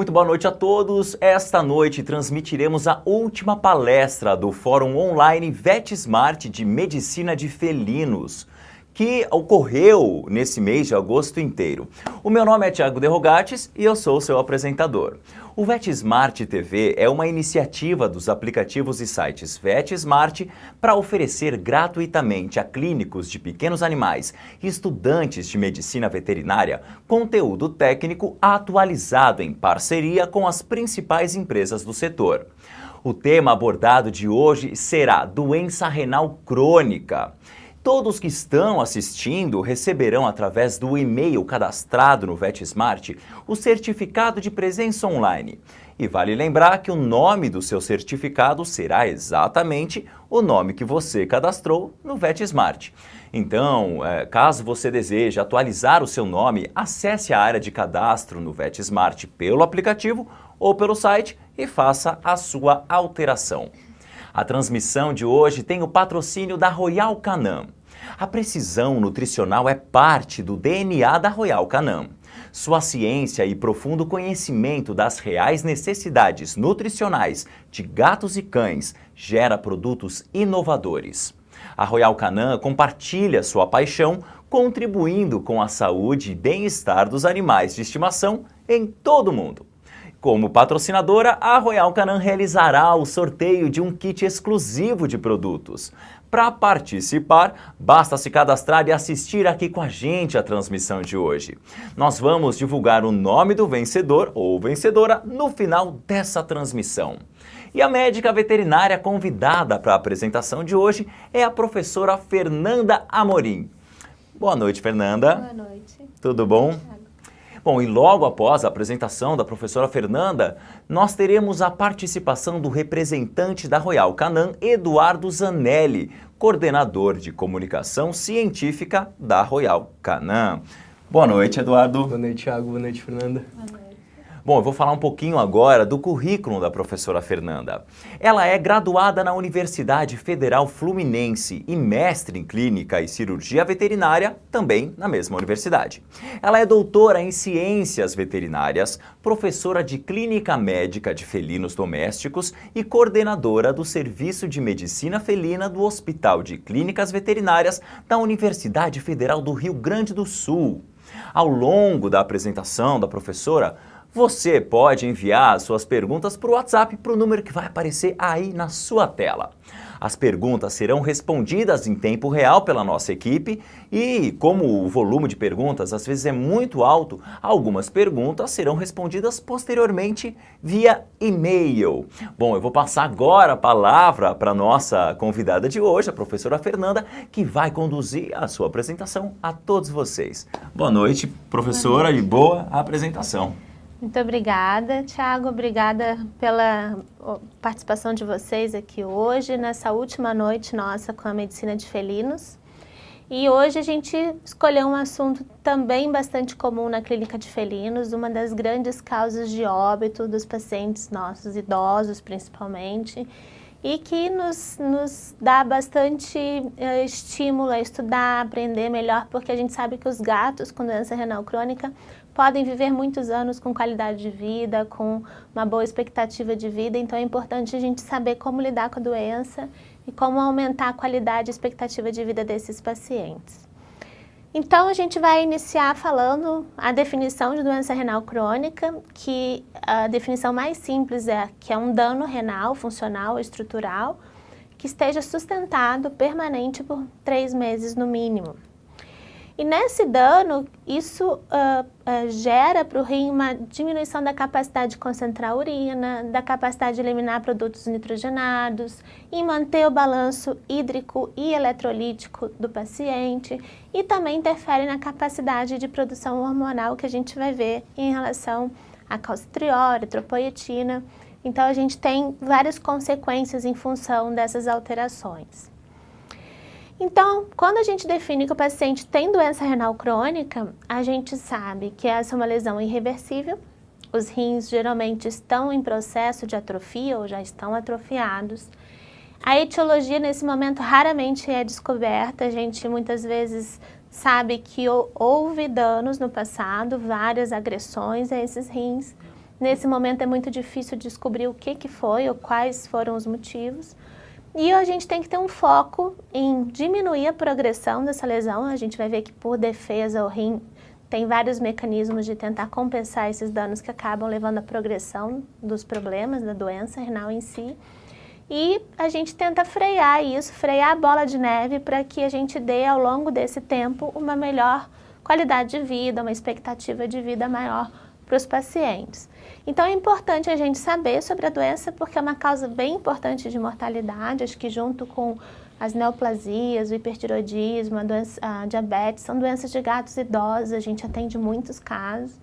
Muito boa noite a todos. Esta noite transmitiremos a última palestra do Fórum Online VetSmart de Medicina de Felinos, que ocorreu nesse mês de agosto inteiro. O meu nome é Thiago De Rogatis e eu sou o seu apresentador. O VetSmart TV é uma iniciativa dos aplicativos e sites VetSmart para oferecer gratuitamente a clínicos de pequenos animais e estudantes de medicina veterinária conteúdo técnico atualizado em parceria com as principais empresas do setor. O tema abordado de hoje será doença renal crônica. Todos que estão assistindo receberão através do e-mail cadastrado no VetSmart o certificado de presença online. E vale lembrar que o nome do seu certificado será exatamente o nome que você cadastrou no VetSmart. Então, caso você deseje atualizar o seu nome, acesse a área de cadastro no VetSmart pelo aplicativo ou pelo site e faça a sua alteração. A transmissão de hoje tem o patrocínio da Royal Canin. A precisão nutricional é parte do DNA da Royal Canin. Sua ciência e profundo conhecimento das reais necessidades nutricionais de gatos e cães gera produtos inovadores. A Royal Canin compartilha sua paixão, contribuindo com a saúde e bem-estar dos animais de estimação em todo o mundo. Como patrocinadora, a Royal Canin realizará o sorteio de um kit exclusivo de produtos. Para participar, basta se cadastrar e assistir aqui com a gente a transmissão de hoje. Nós vamos divulgar o nome do vencedor ou vencedora no final dessa transmissão. E a médica veterinária convidada para a apresentação de hoje é a professora Fernanda Amorim. Boa noite, Fernanda. Boa noite. Tudo bom? Bom, e logo após a apresentação da professora Fernanda, nós teremos a participação do representante da Royal Canin, Eduardo Zanelli, coordenador de comunicação científica da Royal Canin. Boa noite, Eduardo. Boa noite, Thiago. Boa noite, Fernanda. Boa noite. Bom, eu vou falar um pouquinho agora do currículo da professora Fernanda. Ela é graduada na Universidade Federal Fluminense e mestre em Clínica e Cirurgia Veterinária, também na mesma universidade. Ela é doutora em Ciências Veterinárias, professora de Clínica Médica de Felinos Domésticos e coordenadora do Serviço de Medicina Felina do Hospital de Clínicas Veterinárias da Universidade Federal do Rio Grande do Sul. Ao longo da apresentação da professora, você pode enviar suas perguntas para o WhatsApp para o número que vai aparecer aí na sua tela. As perguntas serão respondidas em tempo real pela nossa equipe e, como o volume de perguntas às vezes é muito alto, algumas perguntas serão respondidas posteriormente via e-mail. Bom, eu vou passar agora a palavra para a nossa convidada de hoje, a professora Fernanda, que vai conduzir a sua apresentação a todos vocês. Boa noite, professora, e boa apresentação. Muito obrigada, Thiago. Obrigada pela participação de vocês aqui hoje, nessa última noite nossa com a medicina de felinos. E hoje a gente escolheu um assunto também bastante comum na clínica de felinos, uma das grandes causas de óbito dos pacientes nossos, idosos principalmente, e que nos dá bastante estímulo a estudar, a aprender melhor, porque a gente sabe que os gatos com doença renal crônica podem viver muitos anos com qualidade de vida, com uma boa expectativa de vida, então é importante a gente saber como lidar com a doença e como aumentar a qualidade e expectativa de vida desses pacientes. Então a gente vai iniciar falando a definição de doença renal crônica, que a definição mais simples é que é um dano renal, funcional, estrutural, que esteja sustentado, permanente por 3 meses no mínimo. E nesse dano, isso gera para o rim uma diminuição da capacidade de concentrar a urina, da capacidade de eliminar produtos nitrogenados e manter o balanço hídrico e eletrolítico do paciente e também interfere na capacidade de produção hormonal que a gente vai ver em relação a calcitriol, eritropoetina. Então a gente tem várias consequências em função dessas alterações. Então, quando a gente define que o paciente tem doença renal crônica, a gente sabe que essa é uma lesão irreversível, os rins geralmente estão em processo de atrofia ou já estão atrofiados. A etiologia nesse momento raramente é descoberta, a gente muitas vezes sabe que houve danos no passado, várias agressões a esses rins, Nesse momento é muito difícil descobrir o que foi ou quais foram os motivos. E a gente tem que ter um foco em diminuir a progressão dessa lesão. A gente vai ver que, por defesa, o rim tem vários mecanismos de tentar compensar esses danos que acabam levando à progressão dos problemas da doença renal em si. E a gente tenta frear isso, frear a bola de neve para que a gente dê, ao longo desse tempo, uma melhor qualidade de vida, uma expectativa de vida maior para os pacientes. Então é importante a gente saber sobre a doença, porque é uma causa bem importante de mortalidade. Acho que junto com as neoplasias, o hipertiroidismo, a diabetes, são doenças de gatos idosos, a gente atende muitos casos.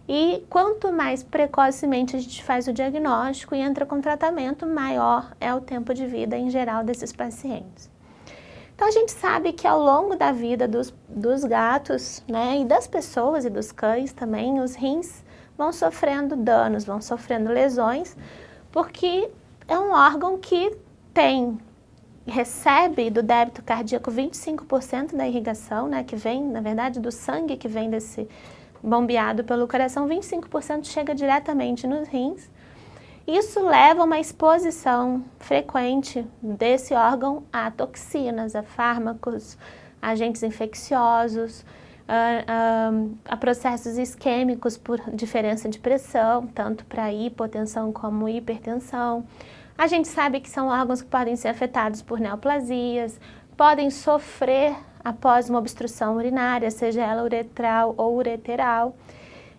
E quanto mais precocemente a gente faz o diagnóstico e entra com tratamento, maior é o tempo de vida em geral desses pacientes. Então a gente sabe que ao longo da vida dos gatos, né, e das pessoas e dos cães também, os rins vão sofrendo danos, vão sofrendo lesões, porque é um órgão que recebe do débito cardíaco 25% da irrigação, né, que vem, na verdade, do sangue que vem desse bombeado pelo coração, 25% chega diretamente nos rins. Isso leva a uma exposição frequente desse órgão a toxinas, a fármacos, agentes infecciosos, a processos isquêmicos por diferença de pressão, tanto para hipotensão como hipertensão. A gente sabe que são órgãos que podem ser afetados por neoplasias, podem sofrer após uma obstrução urinária, seja ela uretral ou ureteral.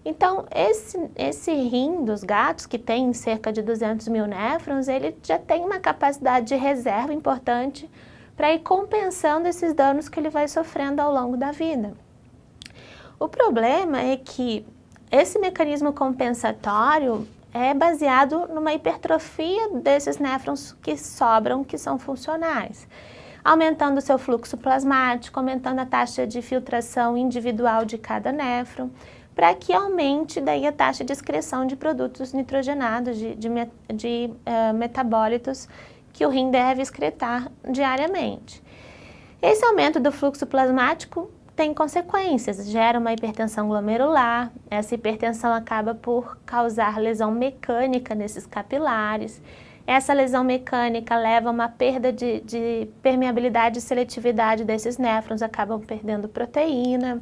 Então, esse rim dos gatos, que tem cerca de 200 mil néfrons, ele já tem uma capacidade de reserva importante para ir compensando esses danos que ele vai sofrendo ao longo da vida. O problema é que esse mecanismo compensatório é baseado numa hipertrofia desses néfrons que sobram, que são funcionais, aumentando o seu fluxo plasmático, aumentando a taxa de filtração individual de cada néfron, para que aumente daí a taxa de excreção de produtos nitrogenados, de metabólitos que o rim deve excretar diariamente. Esse aumento do fluxo plasmático tem consequências, gera uma hipertensão glomerular, essa hipertensão acaba por causar lesão mecânica nesses capilares. Essa lesão mecânica leva a uma perda de permeabilidade e seletividade desses néfrons, acabam perdendo proteína.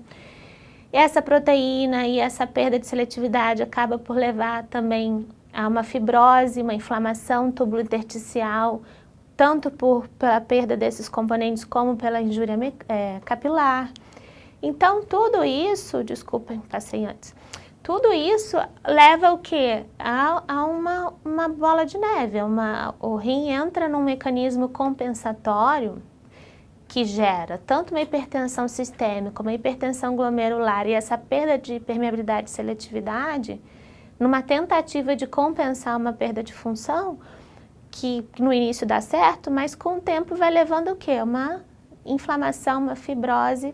Essa proteína e essa perda de seletividade acaba por levar também a uma fibrose, uma inflamação túbulo-intersticial, tanto pela perda desses componentes como pela injúria capilar. Então, tudo isso, desculpem, passei antes, tudo isso leva o quê? A uma bola de neve. O rim entra num mecanismo compensatório que gera tanto uma hipertensão sistêmica, uma hipertensão glomerular e essa perda de permeabilidade e seletividade, numa tentativa de compensar uma perda de função, que no início dá certo, mas com o tempo vai levando o quê? Uma inflamação, uma fibrose,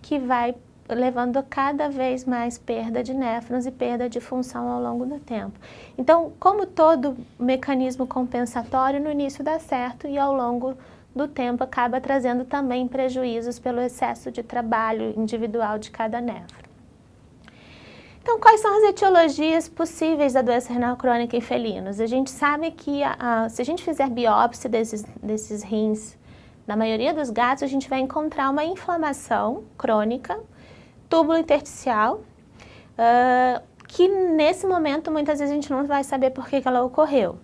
que vai levando cada vez mais perda de néfrons e perda de função ao longo do tempo. Então, como todo mecanismo compensatório, no início dá certo e ao longo do tempo acaba trazendo também prejuízos pelo excesso de trabalho individual de cada néfron. Então, quais são as etiologias possíveis da doença renal crônica em felinos? A gente sabe que se a gente fizer biópsia desses rins, na maioria dos gatos, a gente vai encontrar uma inflamação crônica, túbulo-intersticial, que nesse momento muitas vezes a gente não vai saber por que ela ocorreu.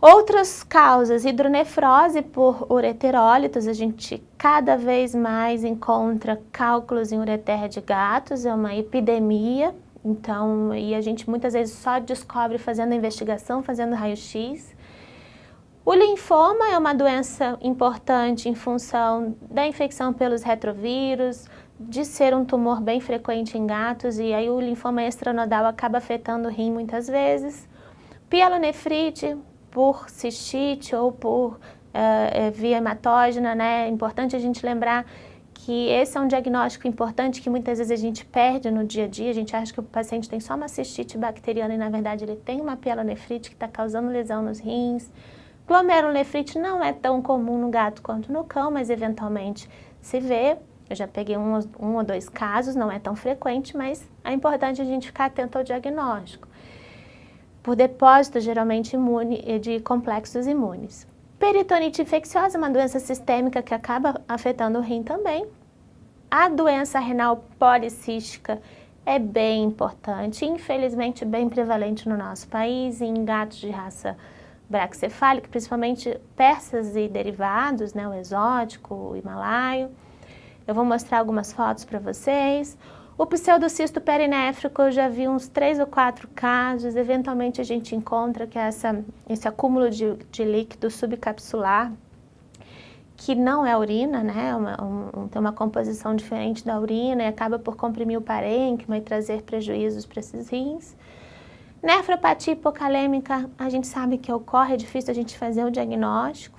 Outras causas, hidronefrose por ureterólitos, a gente cada vez mais encontra cálculos em ureter de gatos, é uma epidemia, então, e a gente muitas vezes só descobre fazendo a investigação, fazendo raio-x. O linfoma é uma doença importante em função da infecção pelos retrovírus, de ser um tumor bem frequente em gatos, e aí o linfoma extranodal acaba afetando o rim muitas vezes. Pielonefrite por cistite ou por via hematógena, né? É importante a gente lembrar que esse é um diagnóstico importante que muitas vezes a gente perde no dia a dia. A gente acha que o paciente tem só uma cistite bacteriana e na verdade ele tem uma pielonefrite que está causando lesão nos rins. Glomerulonefrite não é tão comum no gato quanto no cão, mas eventualmente se vê. Eu já peguei um ou dois casos, não é tão frequente, mas é importante a gente ficar atento ao diagnóstico. Por depósito, geralmente, de complexos imunes. Peritonite infecciosa é uma doença sistêmica que acaba afetando o rim também. A doença renal policística é bem importante, infelizmente bem prevalente no nosso país, em gatos de raça braquicefálica, principalmente persas e derivados, né, o exótico, o himalaio. Eu vou mostrar algumas fotos para vocês. O pseudocisto perinéfrico, eu já vi uns 3 ou 4 casos, eventualmente a gente encontra que é esse acúmulo de líquido subcapsular, que não é urina, né? Tem uma composição diferente da urina e acaba por comprimir o parênquima e trazer prejuízos para esses rins. Nefropatia hipocalêmica, a gente sabe que ocorre, é difícil a gente fazer o diagnóstico.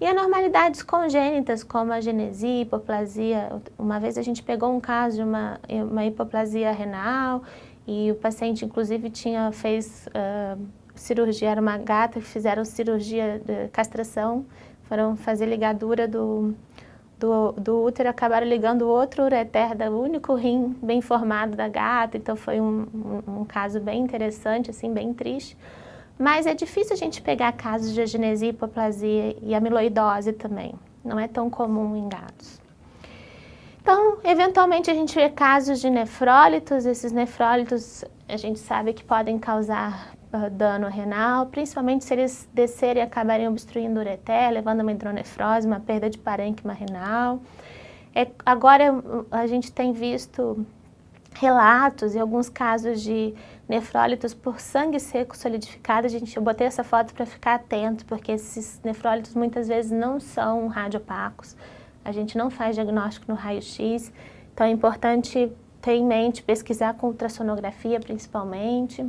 E anormalidades congênitas, como a genesia, hipoplasia. Uma vez a gente pegou um caso de uma hipoplasia renal e o paciente, inclusive, fez cirurgia, era uma gata que fizeram cirurgia de castração, foram fazer ligadura do útero, acabaram ligando o outro ureter, do único rim bem formado da gata, então foi um caso bem interessante, assim, bem triste. Mas é difícil a gente pegar casos de agenesia, hipoplasia e amiloidose também. Não é tão comum em gatos. Então, eventualmente a gente vê casos de nefrólitos. Esses nefrólitos a gente sabe que podem causar dano renal, principalmente se eles descerem e acabarem obstruindo o ureter, levando a uma hidronefrose, uma perda de parênquima renal. Agora a gente tem visto relatos e alguns casos de nefrólitos por sangue seco solidificado. Eu botei essa foto para ficar atento, porque esses nefrólitos muitas vezes não são radiopacos. A gente não faz diagnóstico no raio-x, então é importante ter em mente, pesquisar com ultrassonografia principalmente.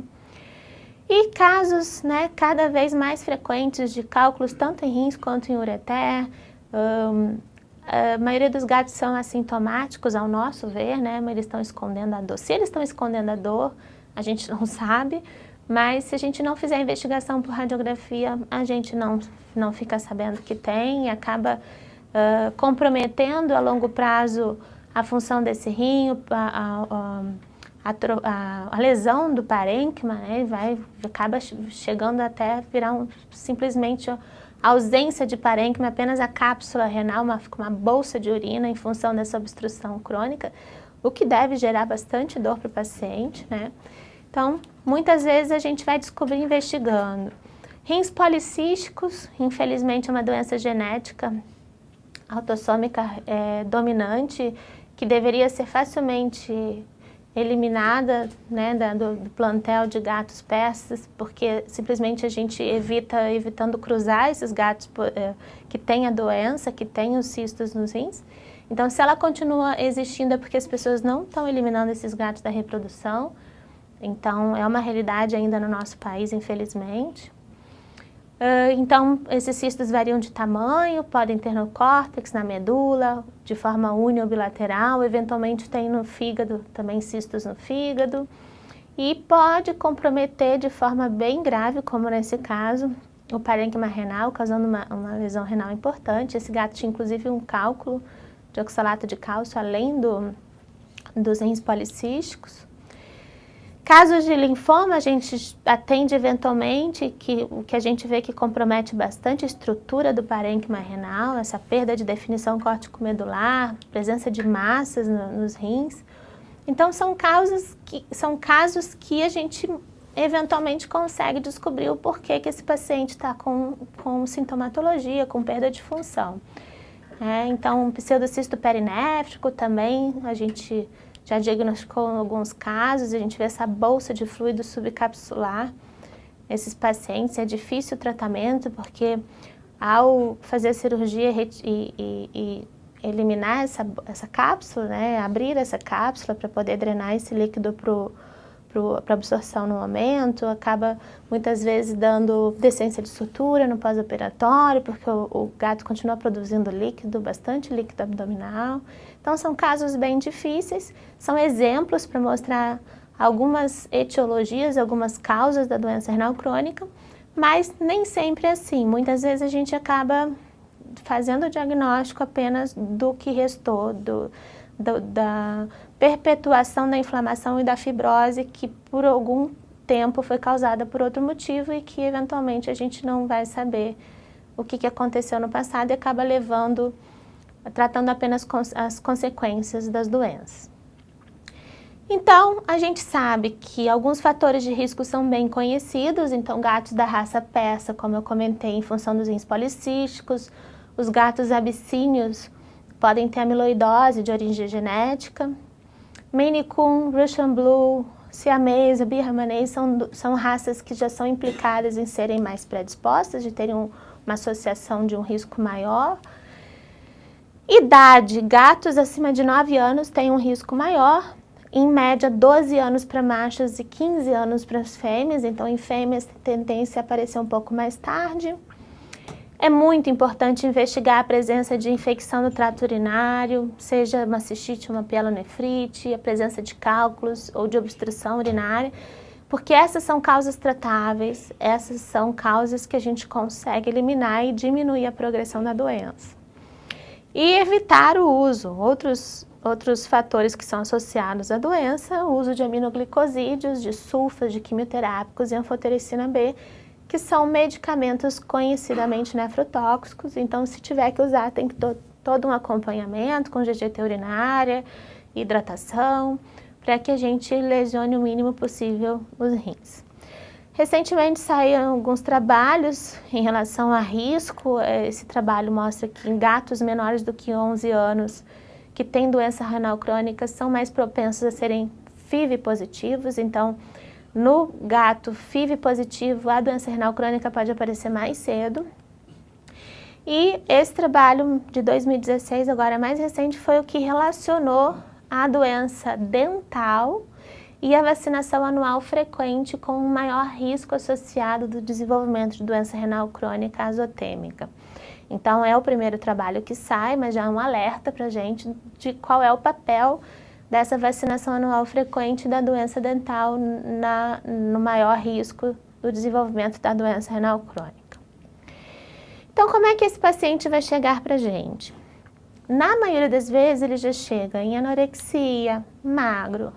E casos, né, cada vez mais frequentes de cálculos tanto em rins quanto em ureter. A maioria dos gatos são assintomáticos, ao nosso ver, né? Mas eles estão escondendo a dor. Se eles estão escondendo a dor, a gente não sabe, mas se a gente não fizer a investigação por radiografia, a gente não fica sabendo que tem e acaba comprometendo a longo prazo a função desse rim, a lesão do parênquima, né? Acaba chegando até virar simplesmente a ausência de parênquima, apenas a cápsula renal, uma bolsa de urina em função dessa obstrução crônica, o que deve gerar bastante dor para o paciente, né? Então, muitas vezes a gente vai descobrir investigando. Rins policísticos, infelizmente é uma doença genética autossômica dominante, que deveria ser facilmente eliminada, né, do plantel de gatos persas, porque simplesmente a gente evitando cruzar esses gatos que têm a doença, que têm os cistos nos rins. Então, se ela continua existindo é porque as pessoas não estão eliminando esses gatos da reprodução. Então, é uma realidade ainda no nosso país, infelizmente. Então, esses cistos variam de tamanho, podem ter no córtex, na medula, de forma uni ou bilateral, eventualmente tem no fígado, também cistos no fígado, e pode comprometer de forma bem grave, como nesse caso, o parênquima renal, causando uma lesão renal importante. Esse gato tinha inclusive um cálculo de oxalato de cálcio, além dos rins policísticos. Casos de linfoma, a gente atende eventualmente, o que a gente vê que compromete bastante a estrutura do parênquima renal, essa perda de definição córtico-medular, presença de massas nos rins. Então, são casos que a gente eventualmente consegue descobrir o porquê que esse paciente está com sintomatologia, com perda de função. Então, pseudocisto perinéfrico também, a gente já diagnosticou em alguns casos, a gente vê essa bolsa de fluido subcapsular nesses pacientes. É difícil o tratamento, porque ao fazer a cirurgia e eliminar essa cápsula, né, abrir essa cápsula para poder drenar esse líquido para absorção no momento, acaba muitas vezes dando descência de sutura no pós-operatório, porque o gato continua produzindo líquido, bastante líquido abdominal. Então, são casos bem difíceis, são exemplos para mostrar algumas etiologias, algumas causas da doença renal crônica, mas nem sempre é assim. Muitas vezes a gente acaba fazendo o diagnóstico apenas do que restou, da perpetuação da inflamação e da fibrose que por algum tempo foi causada por outro motivo e que eventualmente a gente não vai saber o que aconteceu no passado e acaba tratando apenas as consequências das doenças. Então, a gente sabe que alguns fatores de risco são bem conhecidos, então gatos da raça persa, como eu comentei, em função dos rins policísticos, os gatos abissínios podem ter amiloidose de origem genética, Maine Coon, Russian Blue, Siamês, Birmanês são raças que já são implicadas em serem mais predispostas, de terem uma associação de um risco maior. Idade, gatos acima de 9 anos têm um risco maior, em média 12 anos para machos e 15 anos para as fêmeas, então em fêmeas tem tendência a aparecer um pouco mais tarde. É muito importante investigar a presença de infecção no trato urinário, seja uma cistite, uma pielonefrite, a presença de cálculos ou de obstrução urinária, porque essas são causas tratáveis, essas são causas que a gente consegue eliminar e diminuir a progressão da doença. E evitar o uso, outros fatores que são associados à doença, o uso de aminoglicosídeos, de sulfas, de quimioterápicos e anfotericina B, que são medicamentos conhecidamente nefrotóxicos, então se tiver que usar tem que ter todo um acompanhamento com GGT urinária, hidratação, para que a gente lesione o mínimo possível os rins. Recentemente saíram alguns trabalhos em relação a risco, esse trabalho mostra que em gatos menores do que 11 anos que têm doença renal crônica são mais propensos a serem FIV positivos, então no gato FIV positivo a doença renal crônica pode aparecer mais cedo. E esse trabalho de 2016, agora mais recente, foi o que relacionou a doença dental e a vacinação anual frequente com um maior risco associado do desenvolvimento de doença renal crônica azotêmica. Então é o primeiro trabalho que sai, mas já é um alerta para a gente de qual é o papel dessa vacinação anual frequente da doença dental no maior risco do desenvolvimento da doença renal crônica. Então como é que esse paciente vai chegar para a gente? Na maioria das vezes ele já chega em anorexia, magro,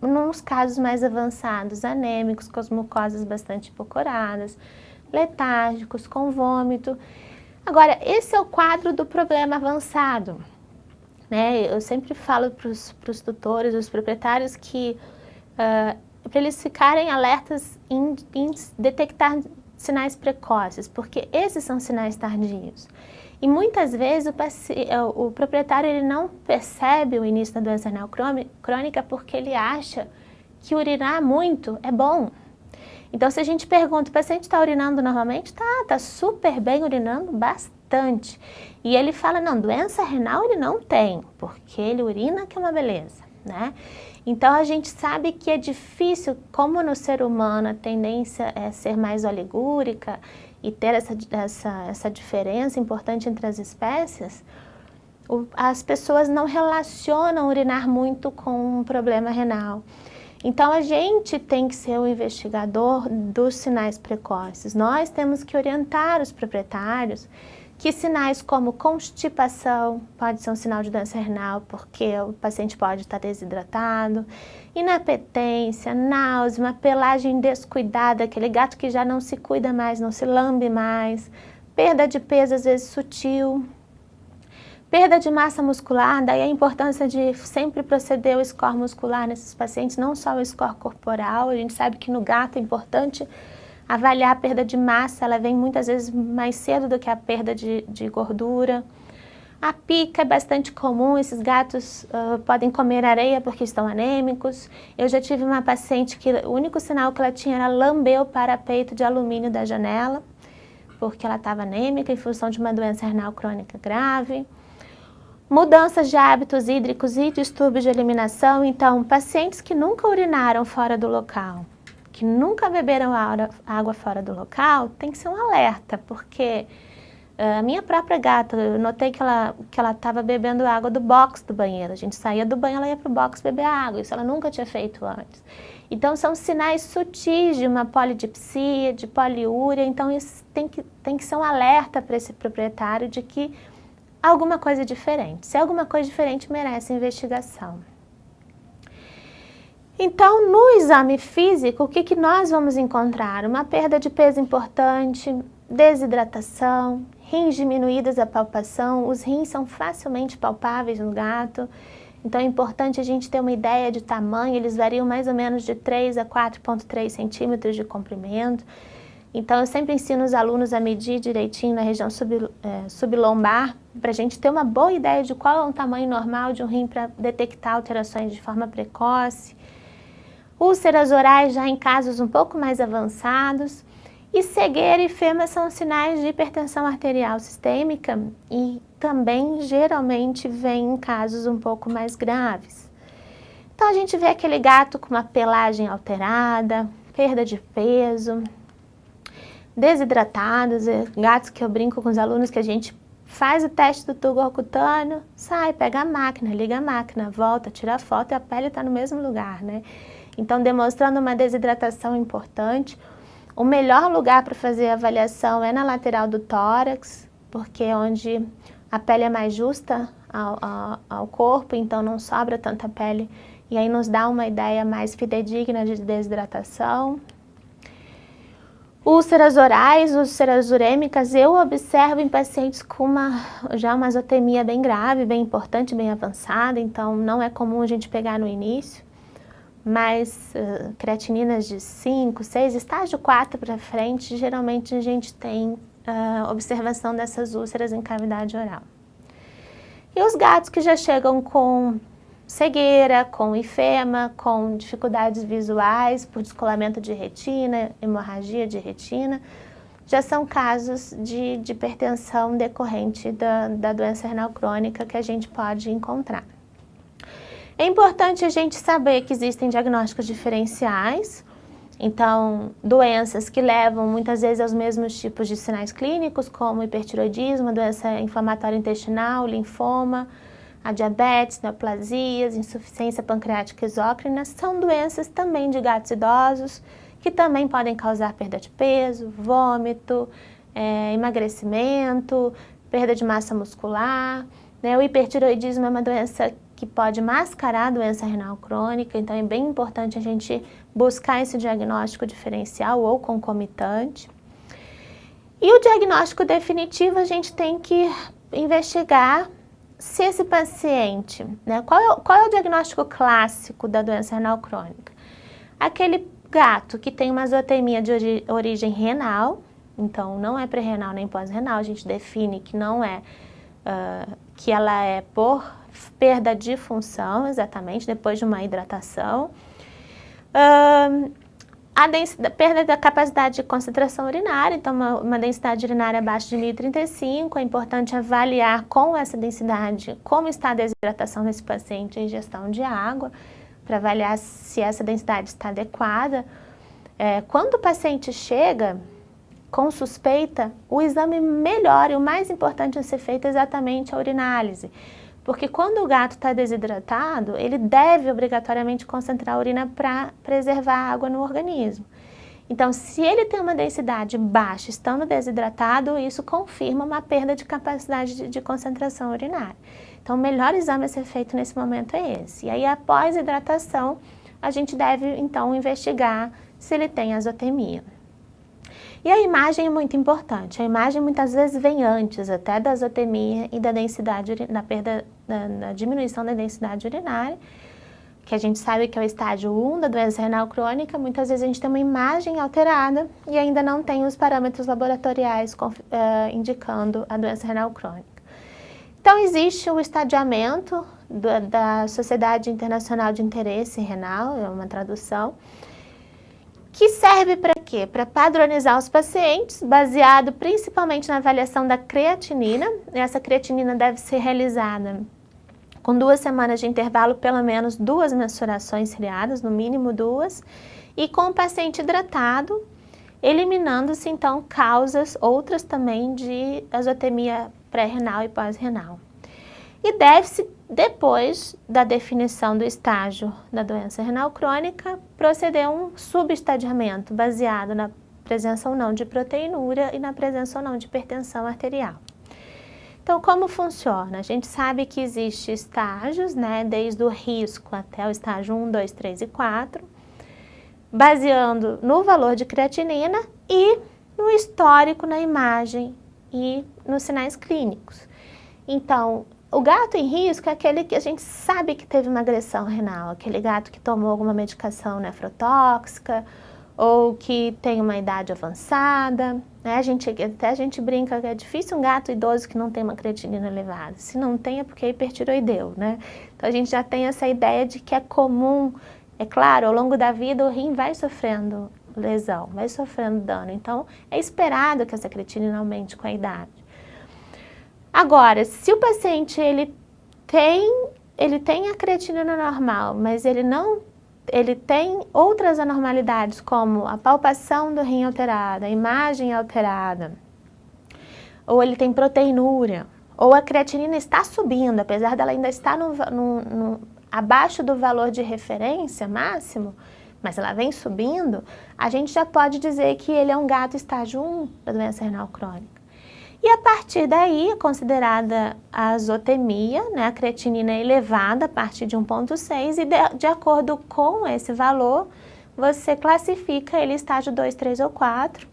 nos casos mais avançados, anêmicos, com as mucosas bastante hipocoradas, letárgicos, com vômito. Agora, esse é o quadro do problema avançado, né? Eu sempre falo para os tutores, os proprietários, que para eles ficarem alertas em detectar sinais precoces, porque esses são sinais tardios. E muitas vezes o proprietário ele não percebe o início da doença renal crônica porque ele acha que urinar muito é bom. Então, se a gente pergunta, o paciente está urinando normalmente? Tá super bem, urinando bastante. E ele fala, não, doença renal ele não tem, porque ele urina que é uma beleza, né? Então, a gente sabe que é difícil, como no ser humano a tendência é ser mais oligúrica e ter essa diferença importante entre as espécies, as pessoas não relacionam urinar muito com um problema renal. Então, a gente tem que ser o investigador dos sinais precoces. Nós temos que orientar os proprietários que sinais como constipação pode ser um sinal de doença renal, porque o paciente pode estar desidratado, inapetência, náusea, uma pelagem descuidada, aquele gato que já não se cuida mais, não se lambe mais, perda de peso às vezes sutil, perda de massa muscular, daí a importância de sempre proceder o score muscular nesses pacientes, não só o score corporal, a gente sabe que no gato é importante avaliar a perda de massa, ela vem muitas vezes mais cedo do que a perda de gordura. A pica é bastante comum, esses gatos podem comer areia porque estão anêmicos. Eu já tive uma paciente que o único sinal que ela tinha era lamber o parapeito de alumínio da janela, porque ela estava anêmica em função de uma doença renal crônica grave. Mudanças de hábitos hídricos e distúrbios de eliminação, então pacientes que nunca urinaram fora do local, que nunca beberam água fora do local, tem que ser um alerta, porque a minha própria gata, eu notei que ela estava bebendo água do box do banheiro. A gente saía do banho, ela ia para o box beber água, isso ela nunca tinha feito antes. Então, são sinais sutis de uma polidipsia, de poliúria, então isso tem que ser um alerta para esse proprietário de que alguma coisa é diferente. Se alguma coisa diferente, merece investigação. Então, no exame físico, o que nós vamos encontrar? Uma perda de peso importante, desidratação, rins diminuídas a palpação, os rins são facilmente palpáveis no gato, então é importante a gente ter uma ideia de tamanho, eles variam mais ou menos de 3 a 4,3 centímetros de comprimento. Então eu sempre ensino os alunos a medir direitinho na região sublombar, para a gente ter uma boa ideia de qual é o tamanho normal de um rim para detectar alterações de forma precoce. Úlceras orais já em casos um pouco mais avançados. E cegueira e fêmea são sinais de hipertensão arterial sistêmica e também geralmente vem em casos um pouco mais graves. Então a gente vê aquele gato com uma pelagem alterada, perda de peso, desidratados, gatos que eu brinco com os alunos que a gente faz o teste do turgor cutâneo, sai, pega a máquina, liga a máquina, volta, tira a foto e a pele está no mesmo lugar, né? Então demonstrando uma desidratação importante. O melhor lugar para fazer a avaliação é na lateral do tórax, porque é onde a pele é mais justa ao corpo, então não sobra tanta pele, e aí nos dá uma ideia mais fidedigna de desidratação. Úlceras orais, úlceras urêmicas, eu observo em pacientes com já uma azotemia bem grave, bem importante, bem avançada, então não é comum a gente pegar no início. Mas creatininas de 5, 6, estágio 4 para frente, geralmente a gente tem observação dessas úlceras em cavidade oral. E os gatos que já chegam com cegueira, com ifema, com dificuldades visuais por descolamento de retina, hemorragia de retina, já são casos de hipertensão decorrente da doença renal crônica que a gente pode encontrar. É importante a gente saber que existem diagnósticos diferenciais, então doenças que levam muitas vezes aos mesmos tipos de sinais clínicos, como hipertiroidismo, doença inflamatória intestinal, linfoma, a diabetes, neoplasias, insuficiência pancreática exócrina, são doenças também de gatos idosos, que também podem causar perda de peso, vômito, emagrecimento, perda de massa muscular, né? O hipertiroidismo é uma doença que pode mascarar a doença renal crônica, então é bem importante a gente buscar esse diagnóstico diferencial ou concomitante. E o diagnóstico definitivo a gente tem que investigar se esse paciente, né, qual é o diagnóstico clássico da doença renal crônica? Aquele gato que tem uma azotemia de origem renal, então não é pré-renal nem pós-renal, a gente define que não é, que ela é por perda de função, exatamente, depois de uma hidratação. Perda da capacidade de concentração urinária, então uma densidade urinária abaixo de 1035, é importante avaliar com essa densidade como está a desidratação desse paciente e a ingestão de água, para avaliar se essa densidade está adequada. Quando o paciente chega com suspeita, o exame melhor e o mais importante a ser feito é exatamente a urinálise. Porque quando o gato está desidratado, ele deve obrigatoriamente concentrar a urina para preservar a água no organismo. Então, se ele tem uma densidade baixa, estando desidratado, isso confirma uma perda de capacidade de concentração urinária. Então, o melhor exame a ser feito nesse momento é esse. E aí, após a hidratação, a gente deve, então, investigar se ele tem azotemia. E a imagem é muito importante. A imagem muitas vezes vem antes até da azotemia e da densidade, da diminuição da densidade urinária, que a gente sabe que é o estágio 1 da doença renal crônica. Muitas vezes a gente tem uma imagem alterada e ainda não tem os parâmetros laboratoriais indicando a doença renal crônica. Então existe o estadiamento da Sociedade Internacional de Interesse Renal, é uma tradução, que serve para quê? Para padronizar os pacientes, baseado principalmente na avaliação da creatinina. Essa creatinina deve ser realizada com 2 semanas de intervalo, pelo menos 2 mensurações seriadas, no mínimo 2, e com o paciente hidratado, eliminando-se então causas outras também de azotemia pré-renal e pós-renal. E deve-se, depois da definição do estágio da doença renal crônica, proceder a um subestadiamento baseado na presença ou não de proteinúria e na presença ou não de hipertensão arterial. Então, como funciona? A gente sabe que existem estágios, né, desde o risco até o estágio 1, 2, 3 e 4, baseando no valor de creatinina e no histórico na imagem e nos sinais clínicos. Então, o gato em risco é aquele que a gente sabe que teve uma agressão renal, aquele gato que tomou alguma medicação nefrotóxica ou que tem uma idade avançada, né? Até a gente brinca que é difícil um gato idoso que não tem uma creatinina elevada. Se não tem é porque é hipertiroideu, né? Então a gente já tem essa ideia de que é comum, é claro, ao longo da vida o rim vai sofrendo lesão, vai sofrendo dano. Então é esperado que essa creatinina aumente com a idade. Agora, se o paciente ele tem a creatinina normal, mas ele tem outras anormalidades, como a palpação do rim alterada, a imagem alterada, ou ele tem proteinúria, ou a creatinina está subindo, apesar dela ainda estar abaixo do valor de referência máximo, mas ela vem subindo, a gente já pode dizer que ele é um gato estágio 1 da doença renal crônica. E a partir daí é considerada a azotemia, né, a creatinina elevada a partir de 1,6 e de acordo com esse valor, você classifica ele estágio 2, 3 ou 4.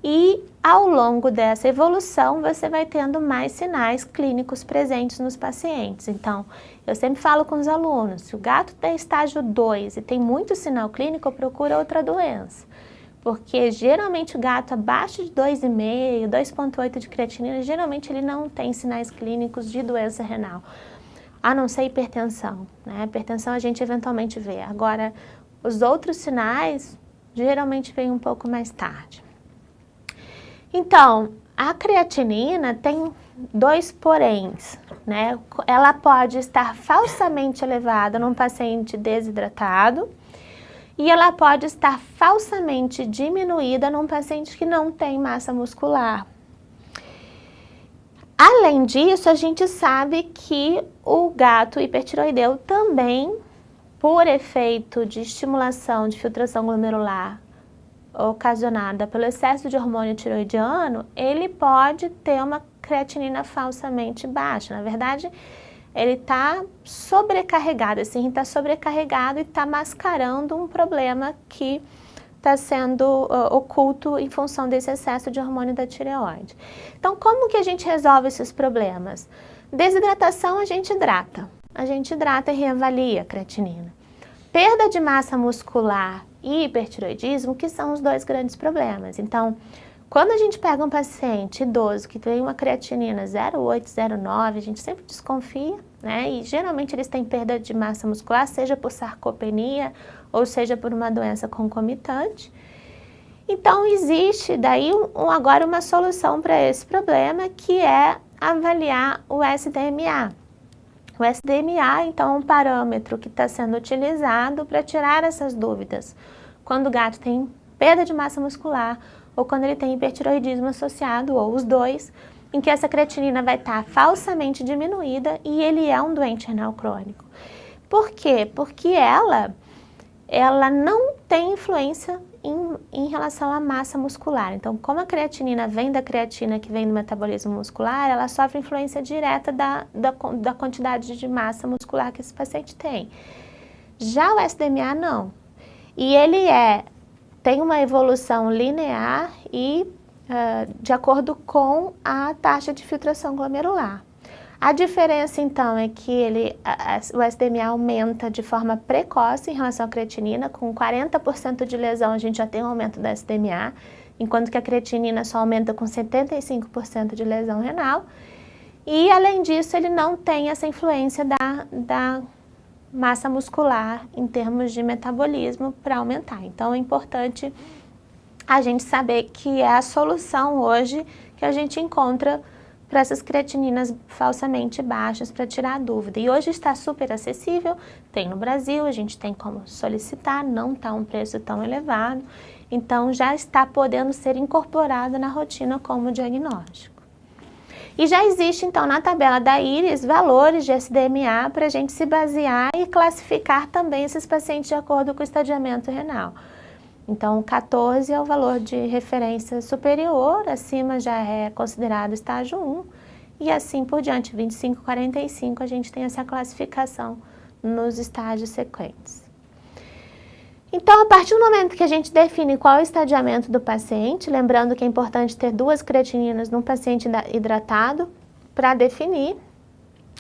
E ao longo dessa evolução, você vai tendo mais sinais clínicos presentes nos pacientes. Então, eu sempre falo com os alunos, se o gato tem estágio 2 e tem muito sinal clínico, procura outra doença. Porque geralmente o gato abaixo de 2,5, 2,8 de creatinina, geralmente ele não tem sinais clínicos de doença renal, a não ser hipertensão, né? Hipertensão a gente eventualmente vê. Agora, os outros sinais geralmente vêm um pouco mais tarde. Então, a creatinina tem dois poréns, né? Ela pode estar falsamente elevada num paciente desidratado, e ela pode estar falsamente diminuída num paciente que não tem massa muscular. Além disso, a gente sabe que o gato hipertiroideu também, por efeito de estimulação de filtração glomerular ocasionada pelo excesso de hormônio tiroidiano, ele pode ter uma creatinina falsamente baixa. Na verdade, ele está sobrecarregado, esse rim está sobrecarregado e está mascarando um problema que está sendo oculto em função desse excesso de hormônio da tireoide. Então, como que a gente resolve esses problemas? Desidratação, a gente hidrata e reavalia a creatinina. Perda de massa muscular e hipertiroidismo, que são os dois grandes problemas. Então, quando a gente pega um paciente idoso que tem uma creatinina 0,8, 0,9, a gente sempre desconfia, né? E geralmente eles têm perda de massa muscular, seja por sarcopenia ou seja por uma doença concomitante. Então existe daí agora uma solução para esse problema, que é avaliar o SDMA. O SDMA, então, é um parâmetro que está sendo utilizado para tirar essas dúvidas. Quando o gato tem perda de massa muscular ou quando ele tem hipertiroidismo associado, ou os dois, em que essa creatinina vai estar falsamente diminuída e ele é um doente renal crônico. Por quê? Porque ela não tem influência em relação à massa muscular. Então, como a creatinina vem da creatina que vem do metabolismo muscular, ela sofre influência direta da quantidade de massa muscular que esse paciente tem. Já o SDMA não. E ele tem uma evolução linear e de acordo com a taxa de filtração glomerular. A diferença, então, é que o SDMA aumenta de forma precoce em relação à creatinina. Com 40% de lesão, a gente já tem um aumento do SDMA, enquanto que a creatinina só aumenta com 75% de lesão renal. E, além disso, ele não tem essa influência da massa muscular em termos de metabolismo para aumentar. Então, é importante a gente saber que é a solução hoje que a gente encontra para essas creatininas falsamente baixas, para tirar a dúvida. E hoje está super acessível, tem no Brasil, a gente tem como solicitar, não está um preço tão elevado, então já está podendo ser incorporado na rotina como diagnóstico. E já existe, então, na tabela da IRIS, valores de SDMA para a gente se basear e classificar também esses pacientes de acordo com o estadiamento renal. Então, 14 é o valor de referência superior, acima já é considerado estágio 1, e assim por diante, 25, 45, a gente tem essa classificação nos estágios sequentes. Então, a partir do momento que a gente define qual é o estadiamento do paciente, lembrando que é importante ter 2 creatininas num paciente hidratado para definir,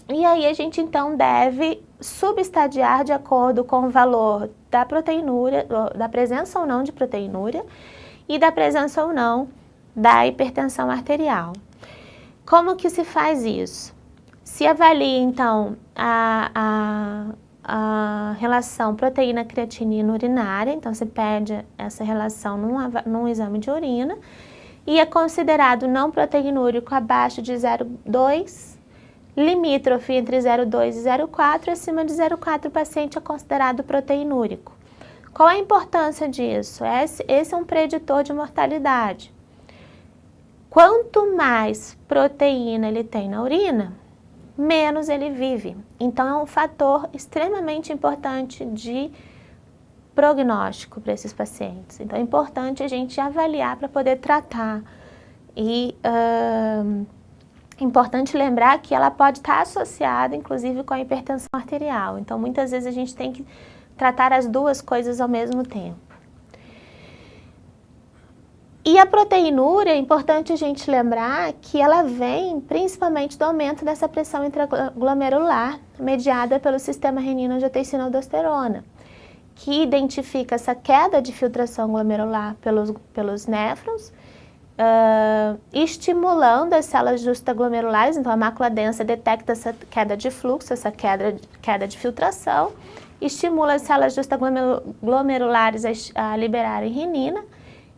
e aí a gente então deve subestadiar de acordo com o valor da proteinúria, da presença ou não de proteinúria e da presença ou não da hipertensão arterial. Como que se faz isso? Se avalia então a relação proteína-creatinina urinária, então você pede essa relação num exame de urina, e é considerado não proteinúrico abaixo de 0,2, limítrofe entre 0,2 e 0,4, acima de 0,4 o paciente é considerado proteinúrico. Qual é a importância disso? Esse é um preditor de mortalidade. Quanto mais proteína ele tem na urina, menos ele vive. Então, é um fator extremamente importante de prognóstico para esses pacientes. Então, é importante a gente avaliar para poder tratar. E é importante lembrar que ela pode estar associada, inclusive, com a hipertensão arterial. Então, muitas vezes a gente tem que tratar as 2 coisas ao mesmo tempo. E a proteinúria, é importante a gente lembrar que ela vem principalmente do aumento dessa pressão intraglomerular, mediada pelo sistema renina-angiotensina-aldosterona, que identifica essa queda de filtração glomerular pelos néfrons, estimulando as células justaglomerulares. Então a mácula densa detecta essa queda de fluxo, essa queda de filtração, estimula as células justaglomerulares a liberarem renina,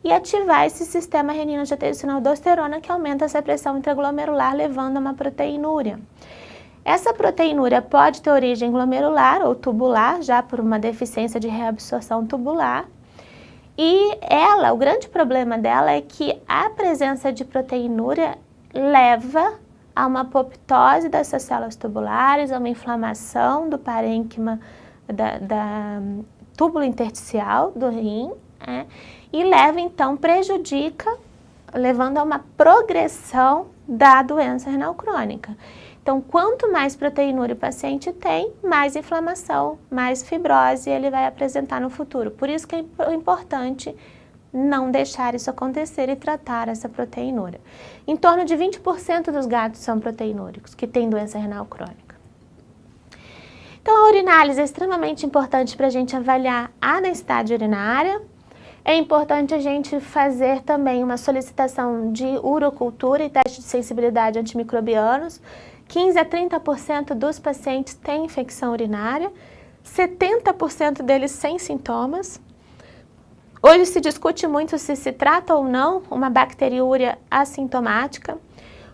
e ativar esse sistema renina-angiotensina-aldosterona que aumenta essa pressão intraglomerular, levando a uma proteinúria. Essa proteinúria pode ter origem glomerular ou tubular, já por uma deficiência de reabsorção tubular. E o grande problema dela é que a presença de proteinúria leva a uma apoptose dessas células tubulares, a uma inflamação do parênquima, da túbulo intersticial do rim, e prejudica, levando a uma progressão da doença renal crônica. Então, quanto mais proteinúria o paciente tem, mais inflamação, mais fibrose ele vai apresentar no futuro. Por isso que é importante não deixar isso acontecer e tratar essa proteinúria. Em torno de 20% dos gatos são proteinúricos, que têm doença renal crônica. Então, a urinálise é extremamente importante para a gente avaliar a densidade urinária. É importante a gente fazer também uma solicitação de urocultura e teste de sensibilidade a antimicrobianos. 15 a 30% dos pacientes têm infecção urinária, 70% deles sem sintomas. Hoje se discute muito se trata ou não uma bacteriúria assintomática.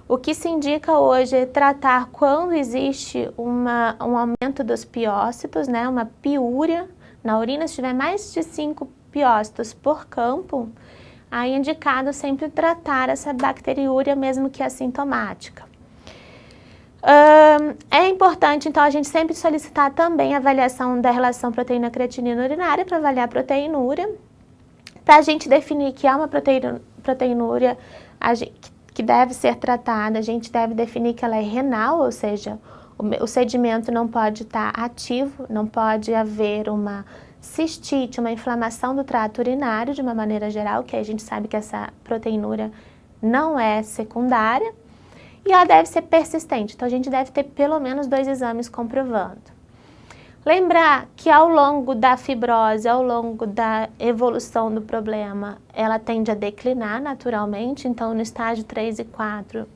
O que se indica hoje é tratar quando existe um aumento dos piócitos, uma piúria na urina. Se tiver mais de 5 piócitos por campo, aí é indicado sempre tratar essa bacteriúria, mesmo que assintomática. É importante, então, a gente sempre solicitar também a avaliação da relação proteína-creatinina urinária para avaliar a proteinúria. Para a gente definir que é uma proteinúria que deve ser tratada, a gente deve definir que ela é renal, ou seja, o sedimento não pode estar ativo, não pode haver uma cistite, uma inflamação do trato urinário de uma maneira geral, que a gente sabe que essa proteinúria não é secundária, e ela deve ser persistente, então a gente deve ter pelo menos 2 exames comprovando. Lembrar que ao longo da fibrose, ao longo da evolução do problema, ela tende a declinar naturalmente, então no estágio 3 e 4,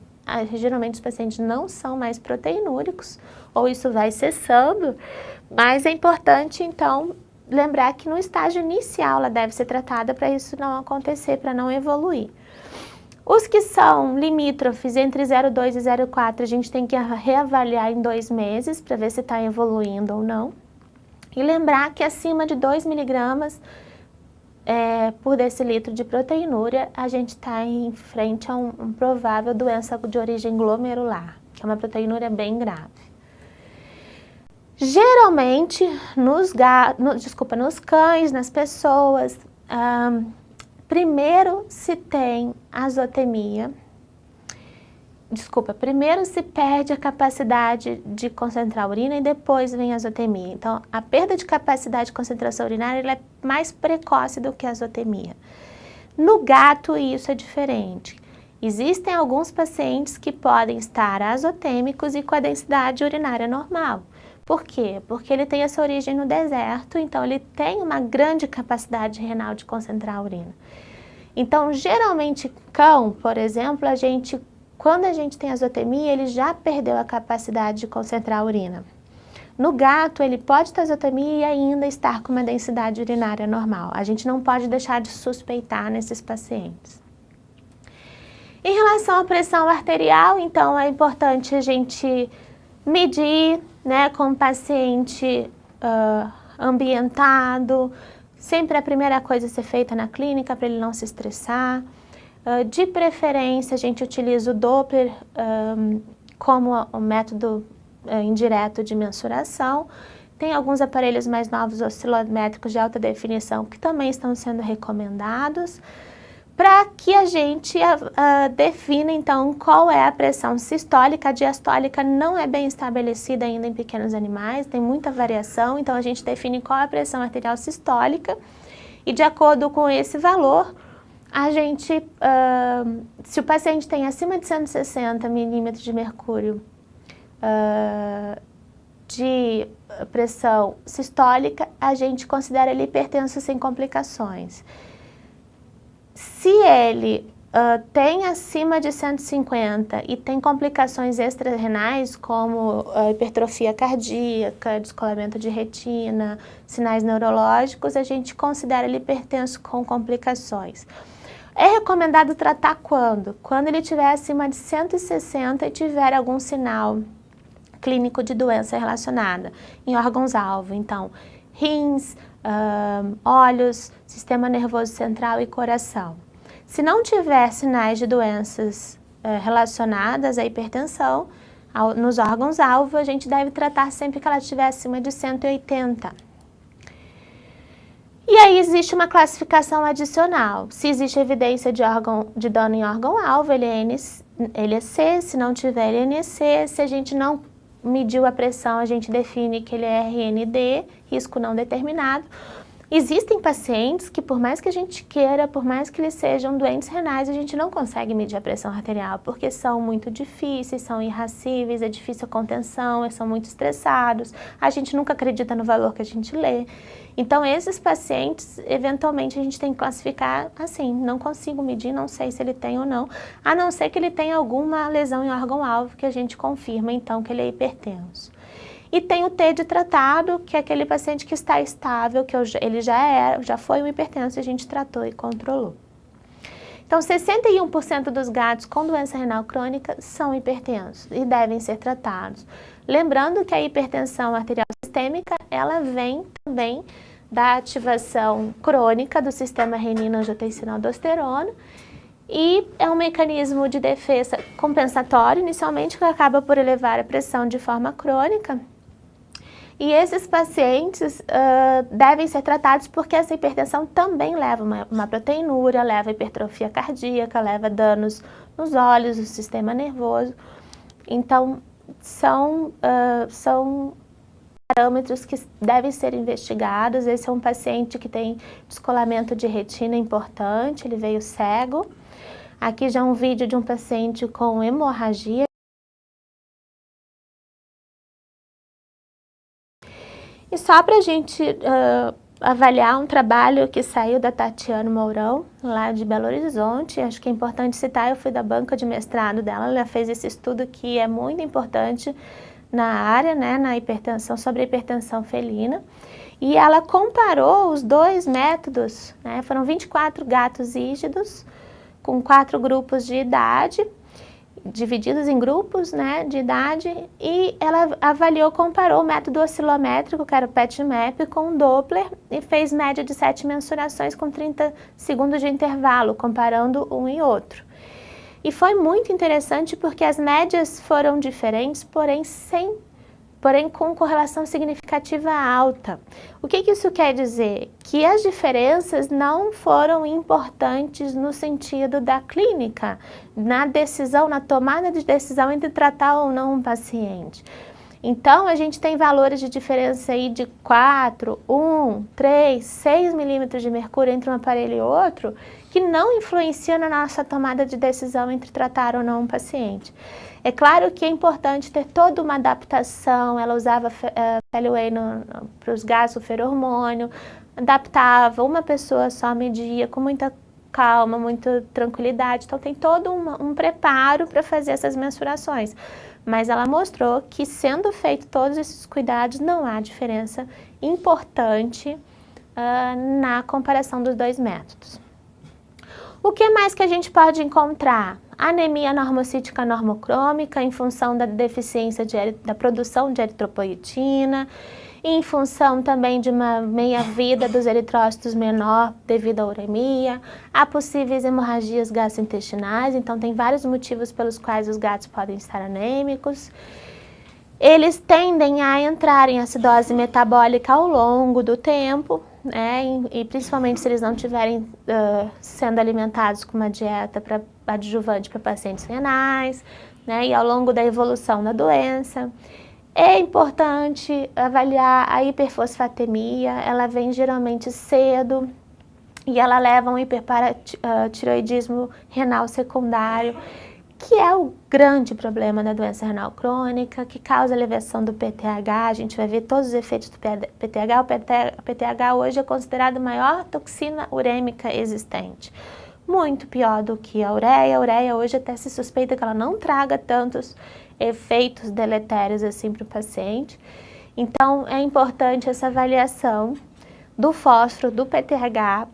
geralmente os pacientes não são mais proteinúricos, ou isso vai cessando, mas é importante então lembrar que no estágio inicial ela deve ser tratada para isso não acontecer, para não evoluir. Os que são limítrofes entre 0,2 e 0,4, a gente tem que reavaliar em 2 meses para ver se está evoluindo ou não. E lembrar que acima de 2 miligramas por decilitro de proteinúria, a gente está em frente a um provável doença de origem glomerular, que é uma proteinúria bem grave. Geralmente, nos cães, nas pessoas, primeiro se tem azotemia. Primeiro se perde a capacidade de concentrar a urina e depois vem a azotemia. Então, a perda de capacidade de concentração urinária ela é mais precoce do que a azotemia. No gato, isso é diferente. Existem alguns pacientes que podem estar azotêmicos e com a densidade urinária normal. Por quê? Porque ele tem essa origem no deserto, então ele tem uma grande capacidade renal de concentrar a urina. Então, geralmente, cão, por exemplo, quando a gente tem azotemia, ele já perdeu a capacidade de concentrar a urina. No gato, ele pode ter azotemia e ainda estar com uma densidade urinária normal. A gente não pode deixar de suspeitar nesses pacientes. Em relação à pressão arterial, então, é importante a gente medir, né, com o paciente ambientado. Sempre a primeira coisa a ser feita na clínica para ele não se estressar. De preferência, a gente utiliza o Doppler como o método indireto de mensuração. Tem alguns aparelhos mais novos, oscilométricos de alta definição, que também estão sendo recomendados, para que a gente defina, então, qual é a pressão sistólica. A diastólica não é bem estabelecida ainda em pequenos animais, tem muita variação, então a gente define qual é a pressão arterial sistólica e, de acordo com esse valor, a gente, se o paciente tem acima de 160 milímetros de mercúrio de pressão sistólica, a gente considera ele hipertenso sem complicações. Se ele tem acima de 150 e tem complicações extrarrenais, como hipertrofia cardíaca, descolamento de retina, sinais neurológicos, a gente considera ele hipertenso com complicações. É recomendado tratar quando? Quando ele estiver acima de 160 e tiver algum sinal clínico de doença relacionada em órgãos-alvo. Então, rins, olhos, sistema nervoso central e coração. Se não tiver sinais de doenças relacionadas à hipertensão nos órgãos-alvo, a gente deve tratar sempre que ela estiver acima de 180. E aí existe uma classificação adicional. Se existe evidência de dano em órgão-alvo, ele é C. Se não tiver, ele é NC. Se a gente não mediu a pressão, a gente define que ele é RND, risco não determinado. Existem pacientes que, por mais que a gente queira, por mais que eles sejam doentes renais, a gente não consegue medir a pressão arterial, porque são muito difíceis, são irracíveis, é difícil a contenção, eles são muito estressados, a gente nunca acredita no valor que a gente lê. Então, esses pacientes, eventualmente, a gente tem que classificar assim, não consigo medir, não sei se ele tem ou não, a não ser que ele tenha alguma lesão em órgão-alvo que a gente confirma, então, que ele é hipertenso. E tem o T de tratado, que é aquele paciente que está estável, que ele já foi um hipertenso e a gente tratou e controlou. Então, 61% dos gatos com doença renal crônica são hipertensos e devem ser tratados. Lembrando que a hipertensão arterial sistêmica, ela vem também da ativação crônica do sistema renina-angiotensina-aldosterona e é um mecanismo de defesa compensatório, inicialmente, que acaba por elevar a pressão de forma crônica. E esses pacientes devem ser tratados porque essa hipertensão também leva uma proteinúria, leva hipertrofia cardíaca, leva danos nos olhos, no sistema nervoso. Então, são parâmetros que devem ser investigados. Esse é um paciente que tem descolamento de retina importante, ele veio cego. Aqui já um vídeo de um paciente com hemorragia. E só para a gente avaliar um trabalho que saiu da Tatiana Mourão, lá de Belo Horizonte, acho que é importante citar, eu fui da banca de mestrado dela, ela fez esse estudo que é muito importante na área, né, na hipertensão, sobre a hipertensão felina, e ela comparou os dois métodos, né, foram 24 gatos rígidos, com 4 grupos de idade, divididos em grupos, né, de idade, e ela avaliou, comparou o método oscilométrico, que era o PET-MAP, com o Doppler, e fez média de 7 mensurações com 30 segundos de intervalo, comparando um e outro. E foi muito interessante porque as médias foram diferentes, porém com correlação significativa alta. O que isso quer dizer? Que as diferenças não foram importantes no sentido da clínica, na decisão, na tomada de decisão entre tratar ou não um paciente. Então, a gente tem valores de diferença aí de 4, 1, 3, 6 milímetros de mercúrio entre um aparelho e outro, que não influenciam na nossa tomada de decisão entre tratar ou não um paciente. É claro que é importante ter toda uma adaptação, ela usava Feliway para os gases, o feromônio, adaptava, uma pessoa só media com muita calma, muita tranquilidade, então tem todo um preparo para fazer essas mensurações. Mas ela mostrou que sendo feito todos esses cuidados, não há diferença importante na comparação dos dois métodos. O que mais que a gente pode encontrar? Anemia normocítica normocrômica em função da deficiência da produção de eritropoetina, em função também de uma meia-vida dos eritrócitos menor devido à uremia, há possíveis hemorragias gastrointestinais, então tem vários motivos pelos quais os gatos podem estar anêmicos. Eles tendem a entrar em acidose metabólica ao longo do tempo, né, e principalmente se eles não estiverem sendo alimentados com uma dieta adjuvante para pacientes renais, né, e ao longo da evolução da doença. É importante avaliar a hiperfosfatemia, ela vem geralmente cedo e ela leva a um hiperparatiroidismo renal secundário, que é o grande problema da doença renal crônica, que causa elevação do PTH. A gente vai ver todos os efeitos do PTH. O PTH hoje é considerado a maior toxina urêmica existente. Muito pior do que a ureia. A ureia hoje até se suspeita que ela não traga tantos efeitos deletérios assim para o paciente. Então, é importante essa avaliação do fósforo, do PTH.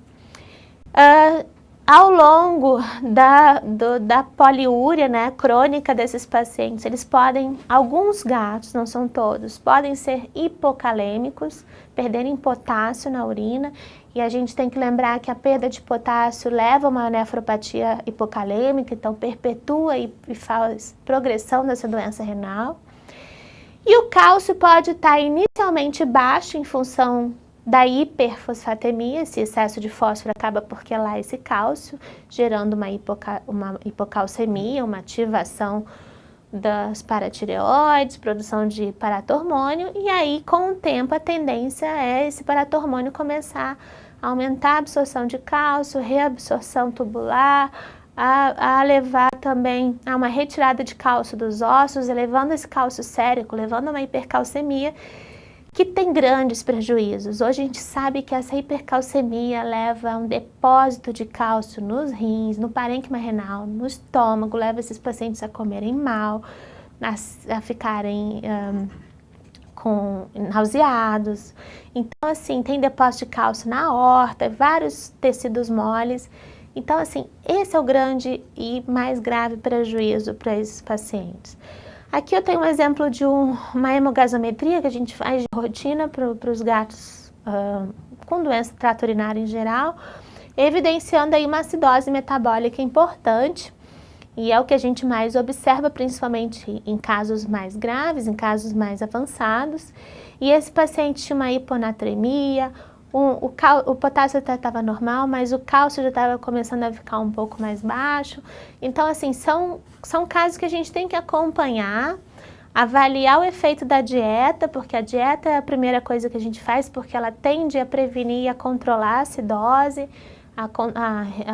Ao longo da poliúria, né, crônica desses pacientes, eles podem, alguns gatos, não são todos, podem ser hipocalêmicos, perderem potássio na urina, e a gente tem que lembrar que a perda de potássio leva a uma nefropatia hipocalêmica, então perpetua e faz progressão dessa doença renal. E o cálcio pode estar inicialmente baixo em função da hiperfosfatemia, esse excesso de fósforo acaba por quelar esse cálcio, gerando uma hipocalcemia, uma ativação das paratireoides, produção de paratormônio, e aí com o tempo a tendência é esse paratormônio começar a aumentar a absorção de cálcio, reabsorção tubular, a levar também a uma retirada de cálcio dos ossos, elevando esse cálcio sérico, levando a uma hipercalcemia, que tem grandes prejuízos. Hoje a gente sabe que essa hipercalcemia leva a um depósito de cálcio nos rins, no parênquima renal, no estômago, leva esses pacientes a comerem mal, a ficarem nauseados. Então, assim, tem depósito de cálcio na aorta, vários tecidos moles. Então, assim, esse é o grande e mais grave prejuízo para esses pacientes. Aqui eu tenho um exemplo de uma hemogasometria que a gente faz de rotina para os gatos com doença do trato urinário em geral, evidenciando aí uma acidose metabólica importante, e é o que a gente mais observa, principalmente em casos mais graves, em casos mais avançados. E esse paciente tinha uma hiponatremia, o potássio até estava normal, mas o cálcio já estava começando a ficar um pouco mais baixo. Então, assim, são casos que a gente tem que acompanhar, avaliar o efeito da dieta, porque a dieta é a primeira coisa que a gente faz, porque ela tende a prevenir e a controlar a acidose, a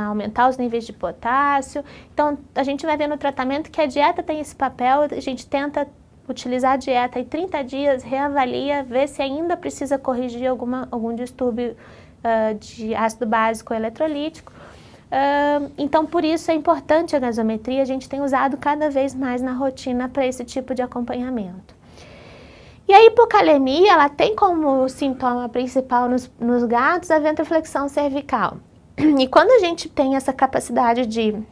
aumentar os níveis de potássio. Então, a gente vai ver no tratamento que a dieta tem esse papel, a gente tenta utilizar a dieta e 30 dias, reavalia, ver se ainda precisa corrigir algum distúrbio de ácido básico eletrolítico. Então, por isso é importante a gasometria, a gente tem usado cada vez mais na rotina para esse tipo de acompanhamento. E a hipocalemia, ela tem como sintoma principal nos gatos a ventroflexão cervical. E quando a gente tem essa capacidade de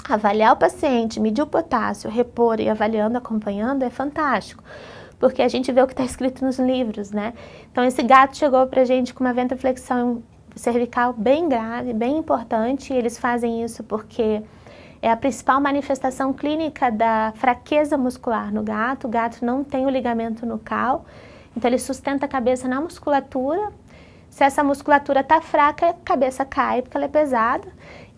Avaliar o paciente, medir o potássio, repor e avaliando, acompanhando é fantástico, porque a gente vê o que está escrito nos livros, né? Então esse gato chegou pra gente com uma ventroflexão cervical bem grave, bem importante, e eles fazem isso porque é a principal manifestação clínica da fraqueza muscular no gato. O gato não tem o ligamento nucal, então ele sustenta a cabeça na musculatura. Se essa musculatura está fraca, a cabeça cai porque ela é pesada.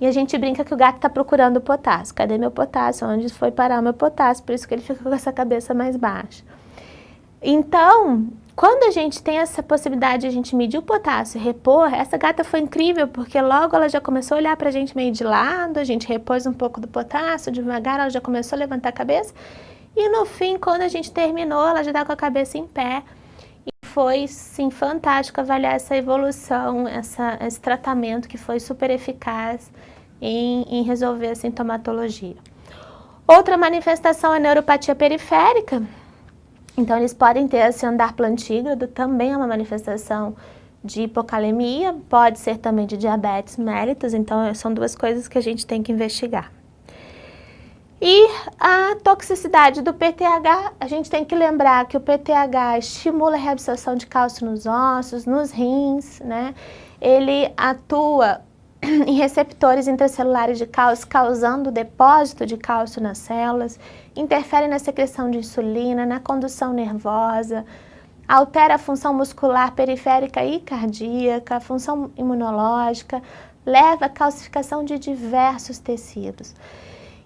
E a gente brinca que o gato está procurando o potássio. Cadê meu potássio? Onde foi parar o meu potássio? Por isso que ele fica com essa cabeça mais baixa. Então, quando a gente tem essa possibilidade de a gente medir o potássio e repor, essa gata foi incrível, porque logo ela já começou a olhar pra gente meio de lado, a gente repôs um pouco do potássio, devagar ela já começou a levantar a cabeça, e no fim, quando a gente terminou, ela já tá com a cabeça em pé, e foi, sim, fantástico avaliar essa evolução, esse tratamento que foi super eficaz em resolver a sintomatologia. Outra manifestação é a neuropatia periférica. Então, eles podem ter esse andar plantígrado, também é uma manifestação de hipocalemia, pode ser também de diabetes mellitus, então são duas coisas que a gente tem que investigar. E a toxicidade do PTH, a gente tem que lembrar que o PTH estimula a reabsorção de cálcio nos ossos, nos rins, né? Ele atua em receptores intracelulares de cálcio, causando depósito de cálcio nas células, interfere na secreção de insulina, na condução nervosa, altera a função muscular periférica e cardíaca, a função imunológica, leva à calcificação de diversos tecidos.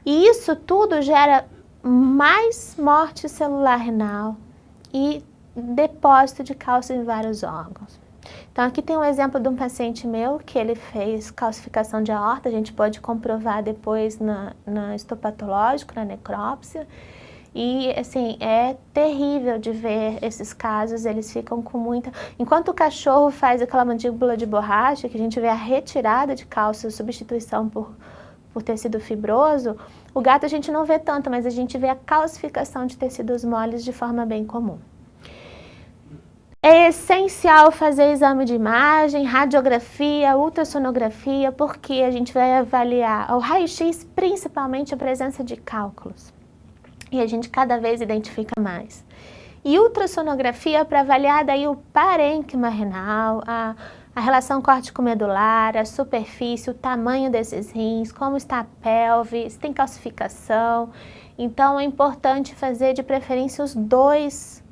E isso tudo gera mais morte celular renal e depósito de cálcio em vários órgãos. Então aqui tem um exemplo de um paciente meu que ele fez calcificação de aorta, a gente pode comprovar depois na histopatológico, na necrópsia. E assim, é terrível de ver esses casos, eles ficam com muita... Enquanto o cachorro faz aquela mandíbula de borracha, que a gente vê a retirada de cálcio, substituição por tecido fibroso, o gato a gente não vê tanto, mas a gente vê a calcificação de tecidos moles de forma bem comum. É essencial fazer exame de imagem, radiografia, ultrassonografia, porque a gente vai avaliar o raio-x, principalmente a presença de cálculos. E a gente cada vez identifica mais. E ultrassonografia para avaliar daí o parênquima renal, a relação córtico-medular, a superfície, o tamanho desses rins, como está a pelve, se tem calcificação. Então é importante fazer de preferência os dois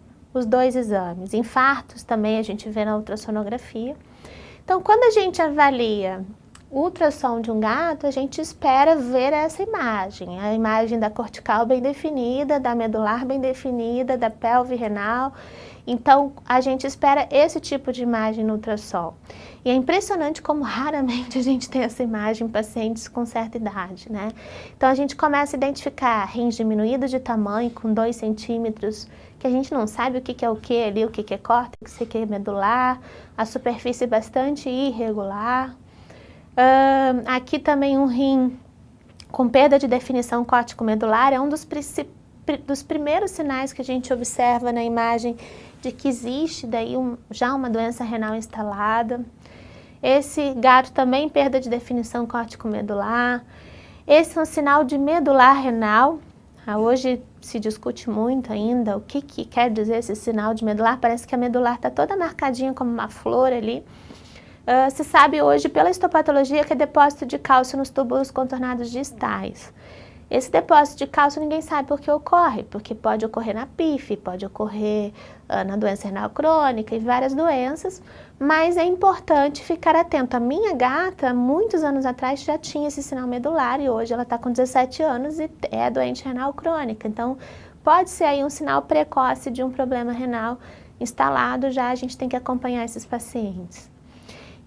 exames. Infartos também a gente vê na ultrassonografia. Então, quando a gente avalia o ultrassom de um gato, a gente espera ver essa imagem. A imagem da cortical bem definida, da medular bem definida, da pelve renal. Então, a gente espera esse tipo de imagem no ultrassom. E é impressionante como raramente a gente tem essa imagem em pacientes com certa idade, né? Então, a gente começa a identificar rins diminuídos de tamanho, com 2 centímetros, que a gente não sabe o que é o que ali, o que é córtex, o que é medular, a superfície bastante irregular. Aqui também um rim com perda de definição córtico-medular é um dos primeiros sinais que a gente observa na imagem de que existe daí já uma doença renal instalada. Esse gato também perda de definição córtico-medular. Esse é um sinal de medular renal. Hoje se discute muito ainda o que quer dizer esse sinal de medular. Parece que a medular está toda marcadinha como uma flor ali. Se sabe hoje pela histopatologia que é depósito de cálcio nos túbulos contornados distais. Esse depósito de cálcio ninguém sabe por que ocorre, porque pode ocorrer na PIF, pode ocorrer na doença renal crônica e várias doenças, mas é importante ficar atento. A minha gata, muitos anos atrás, já tinha esse sinal medular e hoje ela está com 17 anos e é doente renal crônica. Então, pode ser aí um sinal precoce de um problema renal instalado, já a gente tem que acompanhar esses pacientes.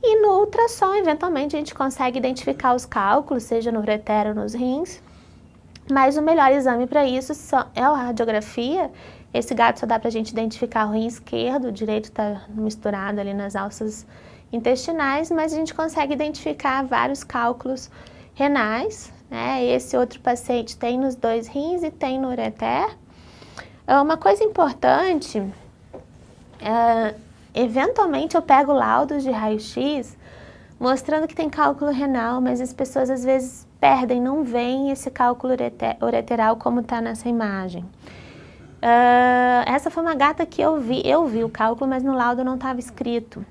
E no ultrassom, eventualmente, a gente consegue identificar os cálculos, seja no ureter ou nos rins, mas o melhor exame para isso é a radiografia. Esse gato só dá para a gente identificar o rim esquerdo, o direito está misturado ali nas alças intestinais, mas a gente consegue identificar vários cálculos renais, né? Esse outro paciente tem nos 2 rins e tem no ureter. Uma coisa importante, eventualmente eu pego laudos de raio-x mostrando que tem cálculo renal, mas as pessoas às vezes perdem, não veem esse cálculo ureteral como está nessa imagem. Essa foi uma gata que eu vi o cálculo, mas no laudo não estava escrito.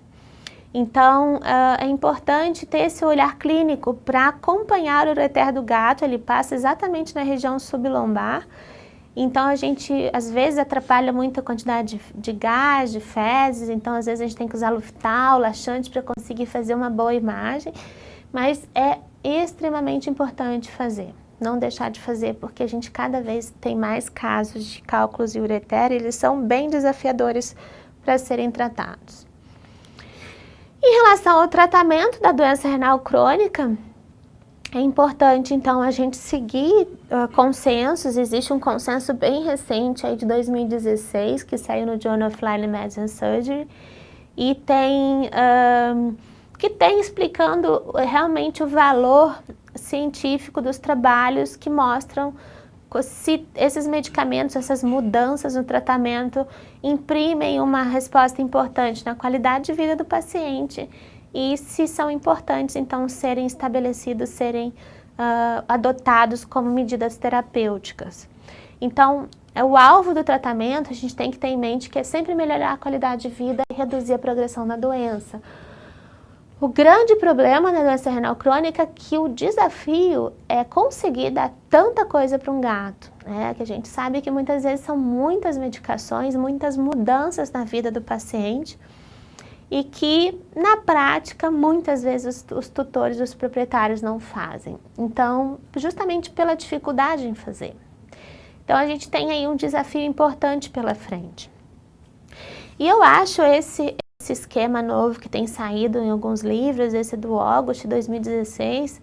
Então, é importante ter esse olhar clínico para acompanhar o ureter do gato. Ele passa exatamente na região sublombar. Então, a gente, às vezes, atrapalha muito a quantidade de gás, de fezes. Então, às vezes, a gente tem que usar Luftal, laxante, para conseguir fazer uma boa imagem. Mas é extremamente importante fazer. Não deixar de fazer, porque a gente cada vez tem mais casos de cálculos e ureter. E eles são bem desafiadores para serem tratados. Em relação ao tratamento da doença renal crônica, é importante, então, a gente seguir consensos. Existe um consenso bem recente, aí de 2016, que saiu no Journal of Lyme Medicine and Surgery, e que tem explicando realmente o valor científico dos trabalhos que mostram se esses medicamentos, essas mudanças no tratamento imprimem uma resposta importante na qualidade de vida do paciente e se são importantes, então, serem estabelecidos, serem adotados como medidas terapêuticas. Então, o alvo do tratamento, a gente tem que ter em mente que é sempre melhorar a qualidade de vida e reduzir a progressão da doença. O grande problema da doença renal crônica é que o desafio é conseguir dar tanta coisa para um gato, né? Que a gente sabe que muitas vezes são muitas medicações, muitas mudanças na vida do paciente e que, na prática, muitas vezes os tutores, os proprietários não fazem. Então, justamente pela dificuldade em fazer. Então, a gente tem aí um desafio importante pela frente. E eu acho esse esquema novo que tem saído em alguns livros, esse do August, 2016,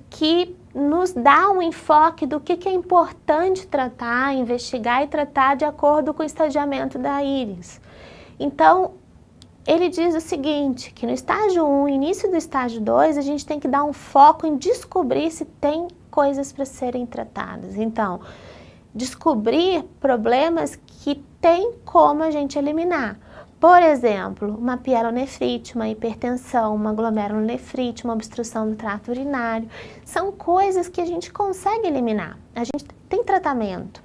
que nos dá um enfoque do que é importante tratar, investigar e tratar de acordo com o estadiamento da íris. Então, ele diz o seguinte, que no estágio 1, início do estágio 2, a gente tem que dar um foco em descobrir se tem coisas para serem tratadas. Então, descobrir problemas que tem como a gente eliminar. Por exemplo, uma pielonefrite, uma hipertensão, uma glomerulonefrite, uma obstrução do trato urinário. São coisas que a gente consegue eliminar. A gente tem tratamento.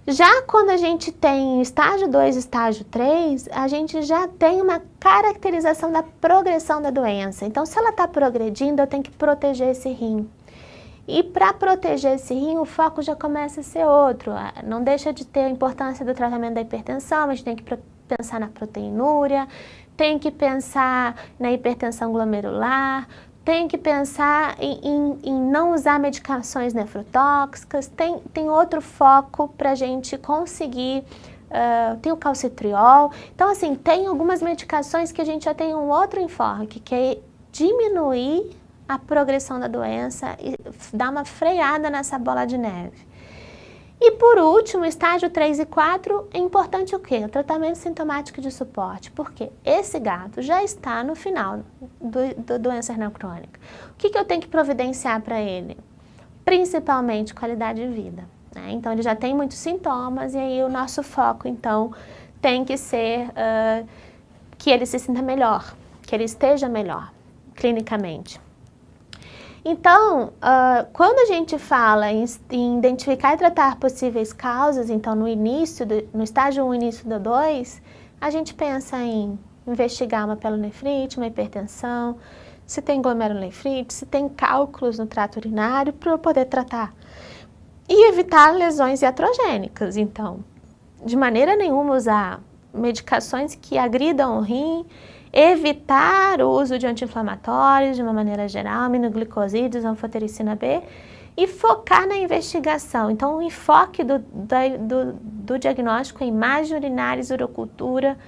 Já quando a gente tem estágio 2 e estágio 3, a gente já tem uma caracterização da progressão da doença. Então, se ela está progredindo, eu tenho que proteger esse rim. E para proteger esse rim, o foco já começa a ser outro. Não deixa de ter a importância do tratamento da hipertensão, a gente tem que pensar na proteinúria, tem que pensar na hipertensão glomerular, tem que pensar em não usar medicações nefrotóxicas, tem outro foco para a gente conseguir, tem o calcitriol. Então, assim, tem algumas medicações que a gente já tem um outro enfoque, que é diminuir a progressão da doença e dar uma freada nessa bola de neve. E por último, estágio 3 e 4, é importante o quê? O tratamento sintomático de suporte, porque esse gato já está no final da doença renal crônica. O que eu tenho que providenciar para ele? Principalmente qualidade de vida, né? Então, ele já tem muitos sintomas e aí o nosso foco, então, tem que ser que ele se sinta melhor, que ele esteja melhor clinicamente. Então, quando a gente fala em identificar e tratar possíveis causas, então no estágio 1 e início do 2, a gente pensa em investigar uma pielonefrite, uma hipertensão, se tem glomerulonefrite, se tem cálculos no trato urinário para eu poder tratar. E evitar lesões iatrogênicas, então, de maneira nenhuma usar medicações que agridam o rim, evitar o uso de anti-inflamatórios de uma maneira geral, aminoglicosídeos, anfotericina B, e focar na investigação. Então, o enfoque do diagnóstico é imagem urinária, urocultura,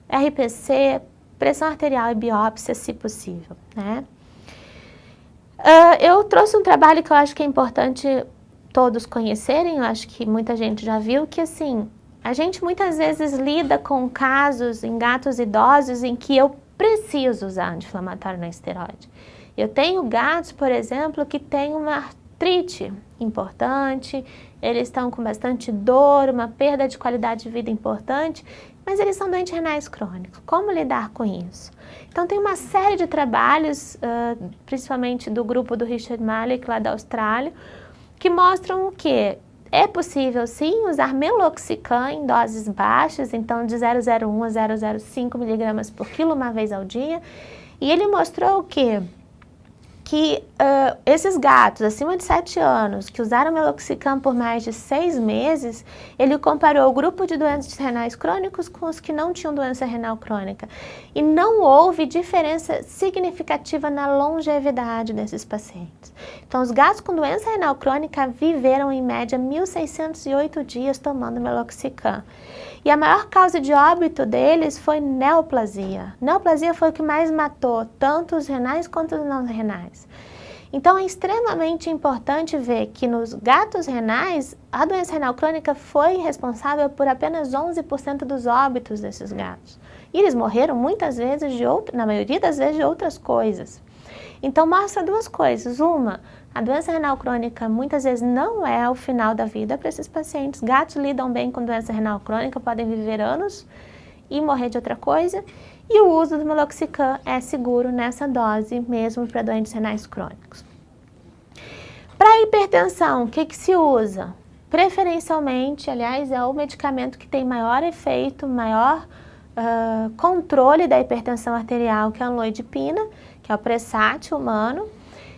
RPC, pressão arterial e biópsia, se possível, né? Eu trouxe um trabalho que eu acho que é importante todos conhecerem, eu acho que muita gente já viu, que assim, a gente muitas vezes lida com casos em gatos idosos em que eu preciso usar anti-inflamatório não esteroide. Eu tenho gatos, por exemplo, que têm uma artrite importante, eles estão com bastante dor, uma perda de qualidade de vida importante, mas eles são doentes renais crônicos. Como lidar com isso? Então tem uma série de trabalhos, principalmente do grupo do Richard Malik, lá da Austrália, que mostram o quê? É possível, sim, usar meloxicam em doses baixas, então de 0,01 a 0,05 miligramas por quilo uma vez ao dia. E ele mostrou o quê? Que esses gatos acima de 7 anos que usaram meloxicam por mais de 6 meses, ele comparou o grupo de doentes renais crônicos com os que não tinham doença renal crônica. E não houve diferença significativa na longevidade desses pacientes. Então, os gatos com doença renal crônica viveram em média 1.608 dias tomando meloxicam. E a maior causa de óbito deles foi neoplasia. Neoplasia foi o que mais matou, tanto os renais quanto os não renais. Então é extremamente importante ver que nos gatos renais, a doença renal crônica foi responsável por apenas 11% dos óbitos desses gatos. E eles morreram muitas vezes, na maioria das vezes, de outras coisas. Então mostra duas coisas. Uma, a doença renal crônica muitas vezes não é o final da vida para esses pacientes. Gatos lidam bem com doença renal crônica, podem viver anos e morrer de outra coisa. E o uso do meloxicam é seguro nessa dose, mesmo para doentes renais crônicos. Para hipertensão, o que se usa? Preferencialmente, aliás, é o medicamento que tem maior efeito, maior controle da hipertensão arterial, que é a amlodipina, que é o Presat humano.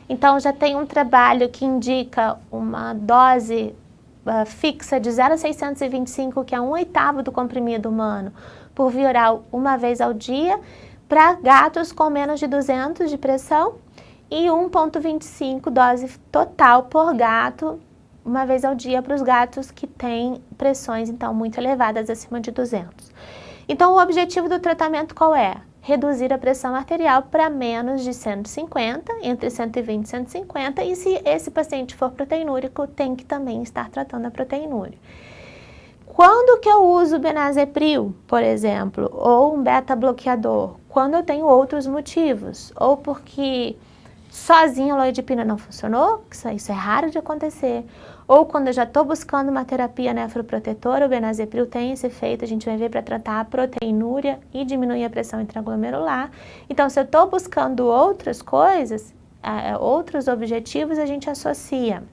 Então, já tem um trabalho que indica uma dose fixa de 0,625, que é 1/8 do comprimido humano, por via oral uma vez ao dia, para gatos com menos de 200 de pressão, e 1,25 dose total por gato, uma vez ao dia, para os gatos que têm pressões, então, muito elevadas, acima de 200. Então, o objetivo do tratamento qual é? Reduzir a pressão arterial para menos de 150, entre 120 e 150, e se esse paciente for proteinúrico, tem que também estar tratando a proteinúria. Quando que eu uso benazepril, por exemplo, ou um beta-bloqueador? Quando eu tenho outros motivos, ou porque sozinho a amlodipina não funcionou, isso é raro de acontecer, ou quando eu já estou buscando uma terapia nefroprotetora, o benazepril tem esse efeito, a gente vai ver para tratar a proteinúria e diminuir a pressão intraglomerular. Então, se eu estou buscando outras coisas, outros objetivos, a gente associa.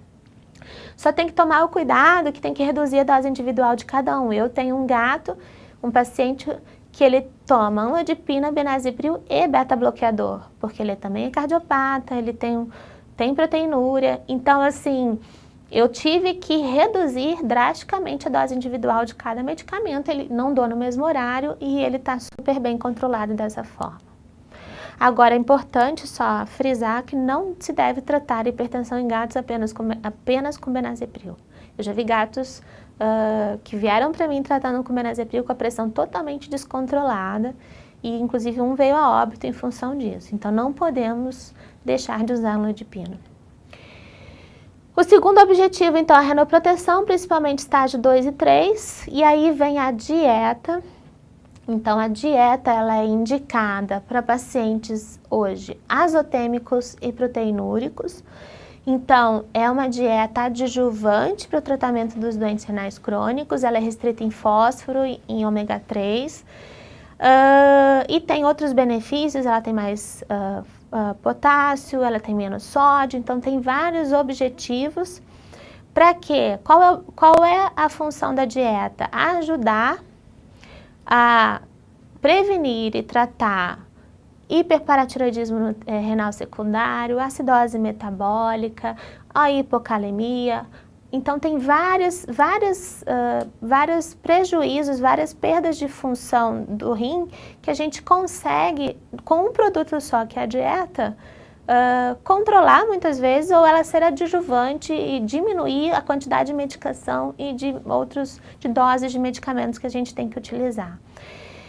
Só tem que tomar o cuidado que tem que reduzir a dose individual de cada um. Eu tenho um gato, um paciente que ele toma amlodipina, benazepril e beta-bloqueador, porque ele também é cardiopata, ele tem proteinúria. Então, assim, eu tive que reduzir drasticamente a dose individual de cada medicamento. Ele não dou no mesmo horário e ele está super bem controlado dessa forma. Agora, é importante só frisar que não se deve tratar hipertensão em gatos apenas com benazepril. Eu já vi gatos que vieram para mim tratando com benazepril com a pressão totalmente descontrolada e, inclusive, um veio a óbito em função disso. Então, não podemos deixar de usar amlodipina. O segundo objetivo, então, é a renoproteção, principalmente estágio 2 e 3, e aí vem a dieta. Então, a dieta ela é indicada para pacientes hoje azotêmicos e proteinúricos. Então, é uma dieta adjuvante para o tratamento dos doentes renais crônicos, ela é restrita em fósforo e em ômega 3, e tem outros benefícios, ela tem mais potássio, ela tem menos sódio, então tem vários objetivos. Para quê? Qual é a função da dieta? Ajudar a prevenir e tratar hiperparatiroidismo renal secundário, acidose metabólica, a hipocalemia. Então, tem vários prejuízos, várias perdas de função do rim que a gente consegue, com um produto só, que é a dieta, controlar muitas vezes, ou ela ser adjuvante e diminuir a quantidade de medicação e de doses de medicamentos que a gente tem que utilizar.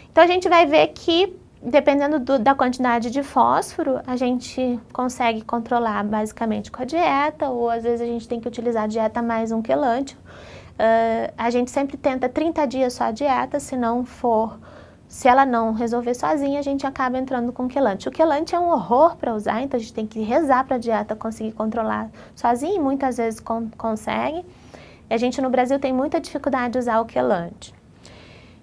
Então, a gente vai ver que, dependendo da quantidade de fósforo, a gente consegue controlar basicamente com a dieta, ou às vezes a gente tem que utilizar a dieta mais um quelante. A gente sempre tenta 30 dias só a dieta, se ela não resolver sozinha, a gente acaba entrando com quelante. O quelante é um horror para usar, então a gente tem que rezar para a dieta conseguir controlar sozinha, e muitas vezes consegue. E a gente no Brasil tem muita dificuldade de usar o quelante.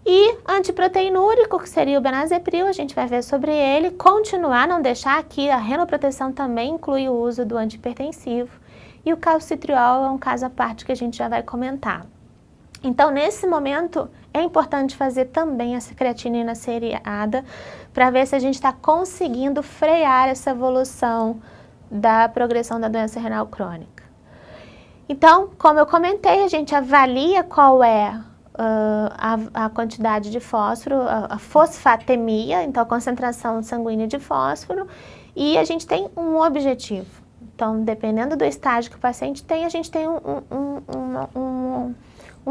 E antiproteinúrico, que seria o benazepril, a gente vai ver sobre ele. Continuar, não deixar aqui, a renoproteção também inclui o uso do antihipertensivo. E o calcitriol é um caso à parte que a gente já vai comentar. Então, nesse momento, é importante fazer também essa creatinina seriada para ver se a gente está conseguindo frear essa evolução da progressão da doença renal crônica. Então, como eu comentei, a gente avalia qual é a quantidade de fósforo, a fosfatemia, então a concentração sanguínea de fósforo, e a gente tem um objetivo. Então, dependendo do estágio que o paciente tem, a gente tem um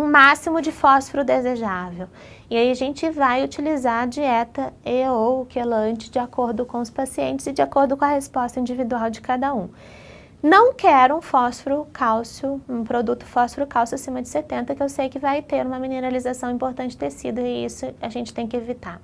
máximo de fósforo desejável. E aí a gente vai utilizar a dieta e ou o quelante de acordo com os pacientes e de acordo com a resposta individual de cada um. Não quero um fósforo cálcio, um produto fósforo cálcio acima de 70, que eu sei que vai ter uma mineralização importante de tecido e isso a gente tem que evitar.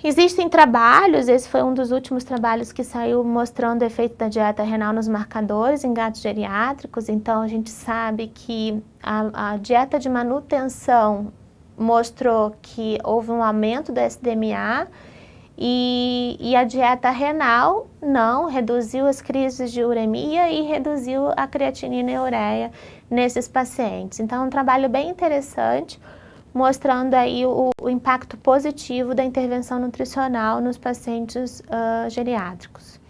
Existem trabalhos, esse foi um dos últimos trabalhos que saiu mostrando o efeito da dieta renal nos marcadores em gatos geriátricos, então a gente sabe que a dieta de manutenção mostrou que houve um aumento do SDMA e a dieta renal não, reduziu as crises de uremia e reduziu a creatinina e ureia nesses pacientes. Então é um trabalho bem interessante, mostrando aí o impacto positivo da intervenção nutricional nos pacientes geriátricos.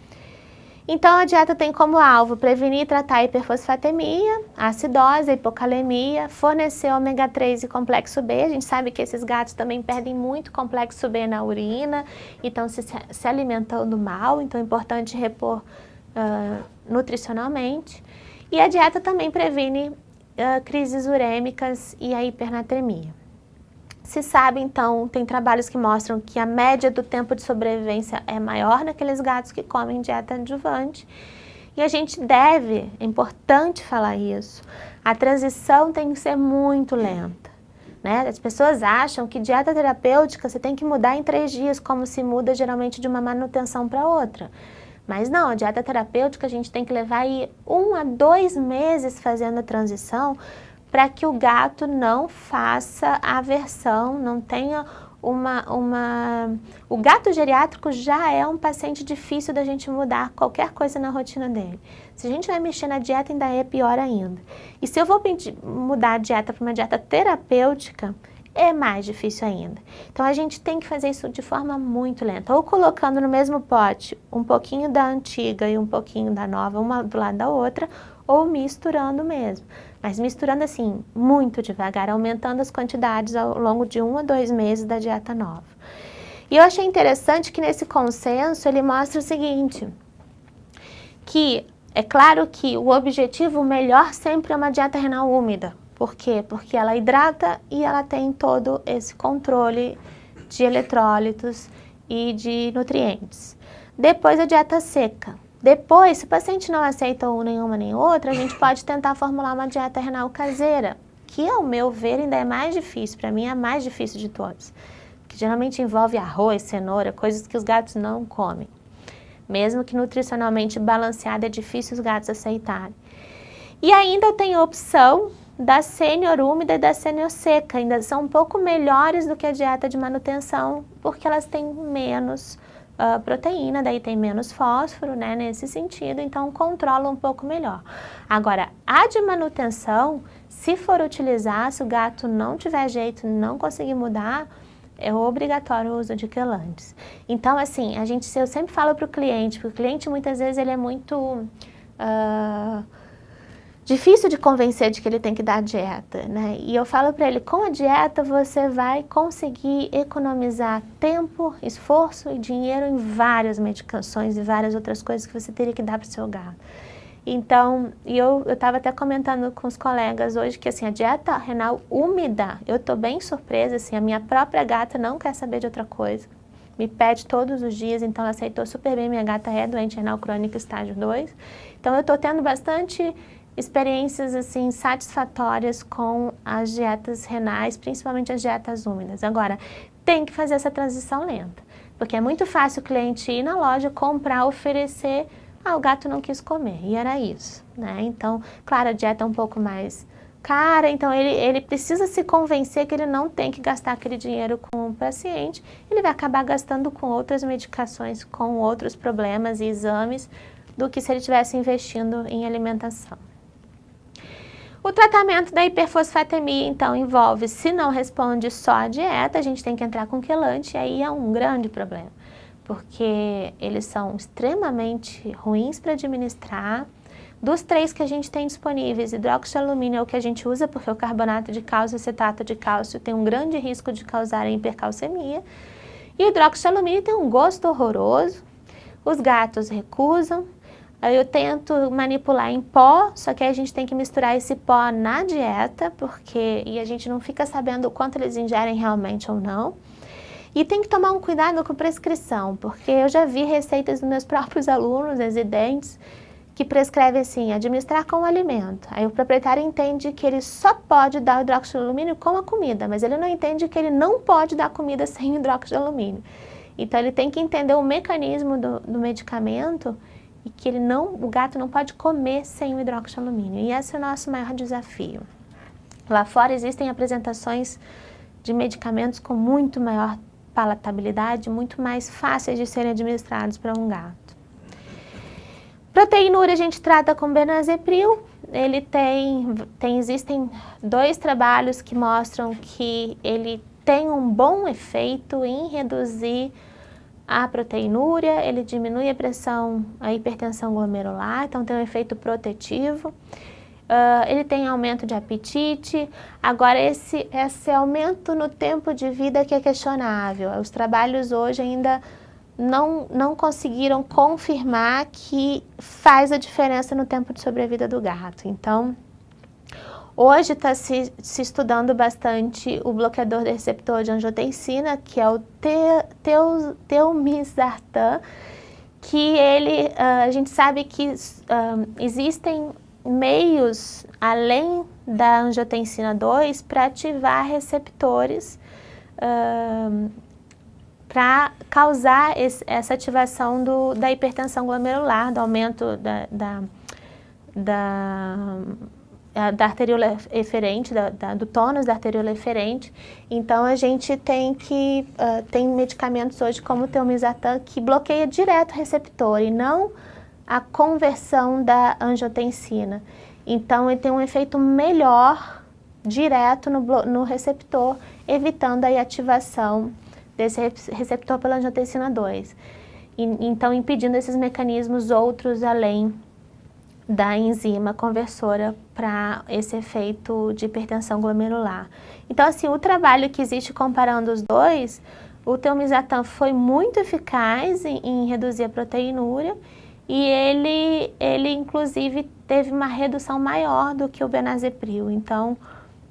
Então, a dieta tem como alvo prevenir e tratar a hiperfosfatemia, a acidose, a hipocalemia, fornecer ômega 3 e complexo B. A gente sabe que esses gatos também perdem muito complexo B na urina e estão se alimentando mal, então é importante repor nutricionalmente. E a dieta também previne crises urêmicas e a hipernatremia. Se sabe, então, tem trabalhos que mostram que a média do tempo de sobrevivência é maior naqueles gatos que comem dieta adjuvante. E a gente deve, é importante falar isso, a transição tem que ser muito lenta, né? As pessoas acham que dieta terapêutica você tem que mudar em 3 dias, como se muda geralmente de uma manutenção para outra. Mas não, a dieta terapêutica a gente tem que levar aí 1 a 2 meses fazendo a transição, para que o gato não faça aversão, não tenha O gato geriátrico já é um paciente difícil da gente mudar qualquer coisa na rotina dele. Se a gente vai mexer na dieta, ainda é pior ainda. E se eu vou mudar a dieta para uma dieta terapêutica, é mais difícil ainda. Então, a gente tem que fazer isso de forma muito lenta. Ou colocando no mesmo pote um pouquinho da antiga e um pouquinho da nova, uma do lado da outra, ou misturando mesmo. Mas misturando assim, muito devagar, aumentando as quantidades ao longo de 1 a 2 meses da dieta nova. E eu achei interessante que nesse consenso ele mostra o seguinte, que é claro que o objetivo melhor sempre é uma dieta renal úmida. Por quê? Porque ela hidrata e ela tem todo esse controle de eletrólitos e de nutrientes. Depois a dieta seca. Depois, se o paciente não aceita nenhuma nem outra, a gente pode tentar formular uma dieta renal caseira, que ao meu ver ainda é mais difícil, para mim é a mais difícil de todas, que geralmente envolve arroz, cenoura, coisas que os gatos não comem. Mesmo que nutricionalmente balanceada, é difícil os gatos aceitarem. E ainda tem a opção da sênior úmida e da sênior seca, ainda são um pouco melhores do que a dieta de manutenção, porque elas têm menos proteína, daí tem menos fósforo, né, nesse sentido, então controla um pouco melhor. Agora, a de manutenção, se for utilizar, se o gato não tiver jeito, não conseguir mudar, é obrigatório o uso de quelantes. Então, assim, eu sempre falo para o cliente, porque o cliente muitas vezes ele é muito difícil de convencer de que ele tem que dar dieta, né? E eu falo para ele, com a dieta você vai conseguir economizar tempo, esforço e dinheiro em várias medicações e várias outras coisas que você teria que dar para o seu gato. Então, eu estava até comentando com os colegas hoje que assim, a dieta renal úmida, eu estou bem surpresa, assim, a minha própria gata não quer saber de outra coisa. Me pede todos os dias, então ela aceitou super bem, minha gata é doente renal crônica estágio 2. Então eu estou tendo bastante experiências assim satisfatórias com as dietas renais, principalmente as dietas úmidas. Agora, tem que fazer essa transição lenta, porque é muito fácil o cliente ir na loja, comprar, oferecer, o gato não quis comer, e era isso, né? Então, claro, a dieta é um pouco mais cara, então ele precisa se convencer que ele não tem que gastar aquele dinheiro com o paciente, ele vai acabar gastando com outras medicações, com outros problemas e exames, do que se ele estivesse investindo em alimentação. O tratamento da hiperfosfatemia, então, envolve, se não responde só a dieta, a gente tem que entrar com quelante, e aí é um grande problema, porque eles são extremamente ruins para administrar. Dos 3 que a gente tem disponíveis, hidróxido é o que a gente usa, porque o carbonato de cálcio e acetato de cálcio tem um grande risco de causar hipercalcemia, e o hidróxido tem um gosto horroroso, os gatos recusam. Aí eu tento manipular em pó, só que aí a gente tem que misturar esse pó na dieta, e a gente não fica sabendo o quanto eles ingerem realmente ou não. E tem que tomar um cuidado com prescrição, porque eu já vi receitas dos meus próprios alunos, residentes, que prescrevem assim, administrar com o alimento. Aí o proprietário entende que ele só pode dar o hidróxido de alumínio com a comida, mas ele não entende que ele não pode dar comida sem hidróxido de alumínio. Então ele tem que entender o mecanismo do medicamento, e que o gato não pode comer sem o hidróxido de alumínio. E esse é o nosso maior desafio. Lá fora existem apresentações de medicamentos com muito maior palatabilidade, muito mais fáceis de serem administrados para um gato. Proteinúria a gente trata com benazepril. Existem 2 trabalhos que mostram que ele tem um bom efeito em reduzir a proteinúria, ele diminui a hipertensão glomerular, então tem um efeito protetivo. Ele tem aumento de apetite. Agora, esse aumento no tempo de vida que é questionável. Os trabalhos hoje ainda não conseguiram confirmar que faz a diferença no tempo de sobrevida do gato. Então, hoje está se estudando bastante o bloqueador do receptor de angiotensina, que é o telmisartan, que a gente sabe que existem meios, além da angiotensina 2, para ativar receptores para causar essa ativação da hipertensão glomerular, do aumento da arteríola eferente, do tônus da arteríola eferente. Então a gente tem medicamentos hoje como o telmisartan que bloqueia direto o receptor e não a conversão da angiotensina. Então ele tem um efeito melhor direto no receptor, evitando a ativação desse receptor pela angiotensina 2. Então impedindo esses mecanismos outros além da enzima conversora para esse efeito de hipertensão glomerular. Então, assim, o trabalho que existe comparando os 2, o telmisartan foi muito eficaz em reduzir a proteinúria e ele inclusive teve uma redução maior do que o benazepril. Então,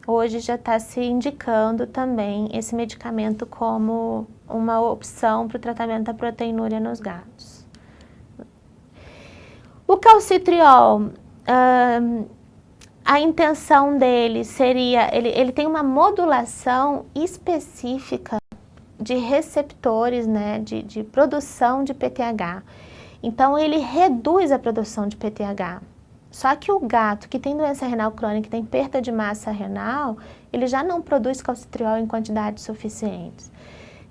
hoje já está se indicando também esse medicamento como uma opção para o tratamento da proteinúria nos gatos. O calcitriol, a intenção dele seria, ele tem uma modulação específica de receptores, né, de produção de PTH. Então ele reduz a produção de PTH. Só que o gato que tem doença renal crônica, tem perda de massa renal, ele já não produz calcitriol em quantidades suficientes.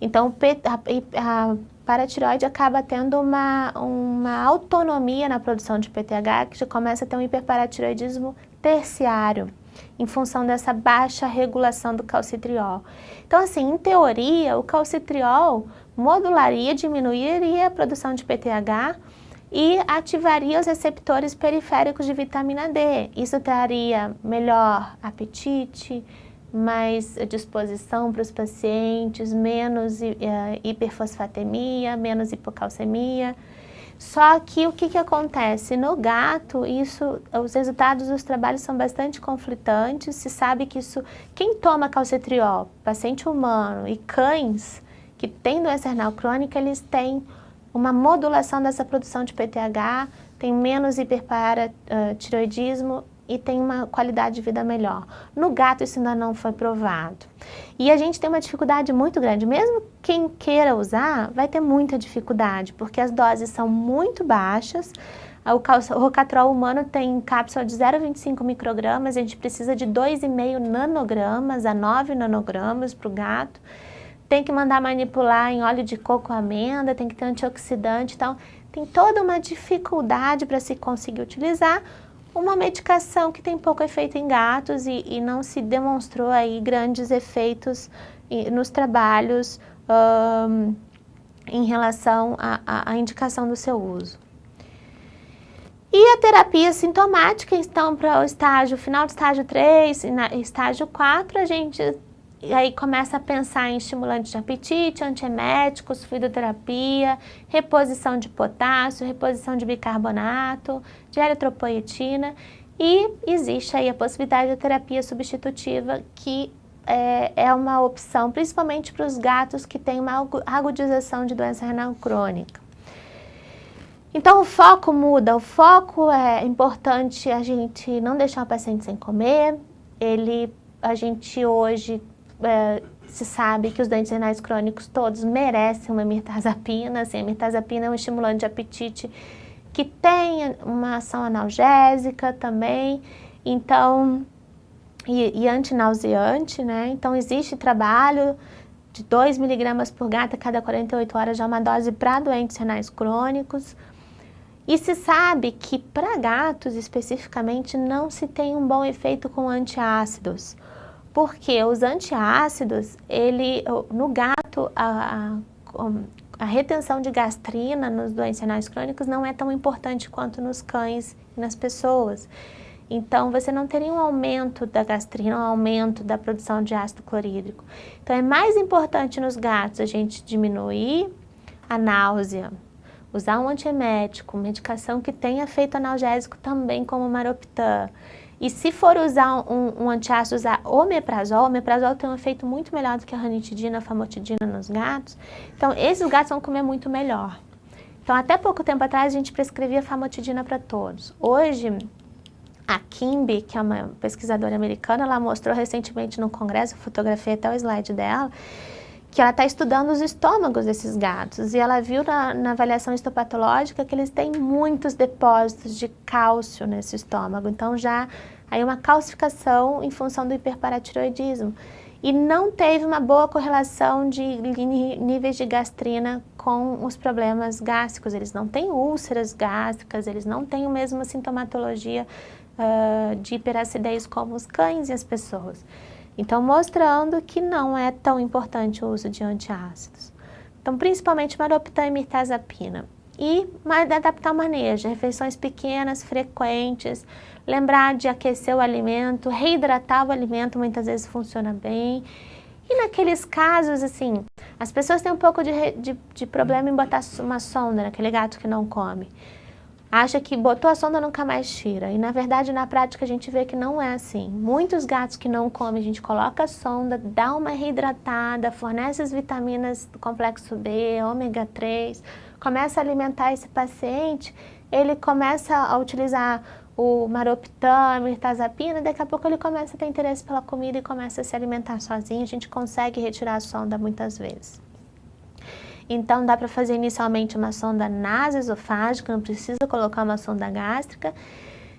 Então a paratireoide acaba tendo uma autonomia na produção de PTH, que já começa a ter um hiperparatireoidismo terciário, em função dessa baixa regulação do calcitriol. Então, assim, em teoria, o calcitriol modularia, diminuiria a produção de PTH e ativaria os receptores periféricos de vitamina D. Isso traria melhor apetite, mais disposição para os pacientes, menos hiperfosfatemia, menos hipocalcemia. Só que o que acontece? No gato, os resultados dos trabalhos são bastante conflitantes. Se sabe que quem toma calcitriol, paciente humano e cães que têm doença renal crônica, eles têm uma modulação dessa produção de PTH, tem menos hiperparatireoidismo e tem uma qualidade de vida melhor. No gato isso ainda não foi provado. E a gente tem uma dificuldade muito grande, mesmo quem queira usar vai ter muita dificuldade, porque as doses são muito baixas, O Rocatrol humano tem cápsula de 0,25 microgramas, a gente precisa de 2,5 nanogramas a 9 nanogramas para o gato. Tem que mandar manipular em óleo de coco amêndoa, tem que ter antioxidante, então tem toda uma dificuldade para se conseguir utilizar uma medicação que tem pouco efeito em gatos e não se demonstrou aí grandes efeitos nos trabalhos em relação à indicação do seu uso. E a terapia sintomática, então, para o final do estágio 3 e estágio 4, a gente aí começa a pensar em estimulantes de apetite, antieméticos, fluidoterapia, reposição de potássio, reposição de bicarbonato, de eritropoetina, e existe aí a possibilidade da terapia substitutiva, que é uma opção, principalmente para os gatos que têm uma agudização de doença renal crônica. Então o foco muda, o foco é importante a gente não deixar o paciente sem comer. A gente hoje se sabe que os doentes renais crônicos todos merecem uma mirtazapina. Assim, a mirtazapina é um estimulante de apetite que tem uma ação analgésica também, então, e antinauseante, né? Então existe trabalho de 2 miligramas por gato a cada 48 horas, já é uma dose para doentes renais crônicos. E se sabe que para gatos especificamente não se tem um bom efeito com antiácidos, porque os antiácidos, no gato, a retenção de gastrina nos doentes renais crônicos não é tão importante quanto nos cães e nas pessoas. Então, você não teria um aumento da gastrina, um aumento da produção de ácido clorídrico. Então, é mais importante nos gatos a gente diminuir a náusea, usar um antiemético, medicação que tenha efeito analgésico também, como o Maroptan. E se for usar um antiácido, usar omeprazol. O omeprazol tem um efeito muito melhor do que a ranitidina, a famotidina nos gatos. Então, esses gatos vão comer muito melhor. Então, até pouco tempo atrás, a gente prescrevia famotidina para todos. Hoje, a Kimby, que é uma pesquisadora americana, ela mostrou recentemente no congresso, eu fotografei até o slide dela, que ela está estudando os estômagos desses gatos, e ela viu na avaliação histopatológica que eles têm muitos depósitos de cálcio nesse estômago, então já aí uma calcificação em função do hiperparatiroidismo, e não teve uma boa correlação de níveis de gastrina com os problemas gástricos. Eles não têm úlceras gástricas, eles não têm a mesma sintomatologia de hiperacidez como os cães e as pessoas. Então, mostrando que não é tão importante o uso de antiácidos. Então, principalmente Maroptan e mirtazapina. E adaptar o manejo, refeições pequenas, frequentes, lembrar de aquecer o alimento, reidratar o alimento, muitas vezes funciona bem. E naqueles casos, assim, as pessoas têm um pouco de problema em botar uma sonda naquele gato que não come. Acha que botou a sonda nunca mais tira. E na verdade, na prática, a gente vê que não é assim. Muitos gatos que não comem, a gente coloca a sonda, dá uma reidratada, fornece as vitaminas do complexo B, ômega 3, começa a alimentar esse paciente, ele começa a utilizar o Maroptan, a mirtazapina, daqui a pouco ele começa a ter interesse pela comida e começa a se alimentar sozinho. A gente consegue retirar a sonda muitas vezes. Então, dá para fazer inicialmente uma sonda nasoesofágica, não precisa colocar uma sonda gástrica.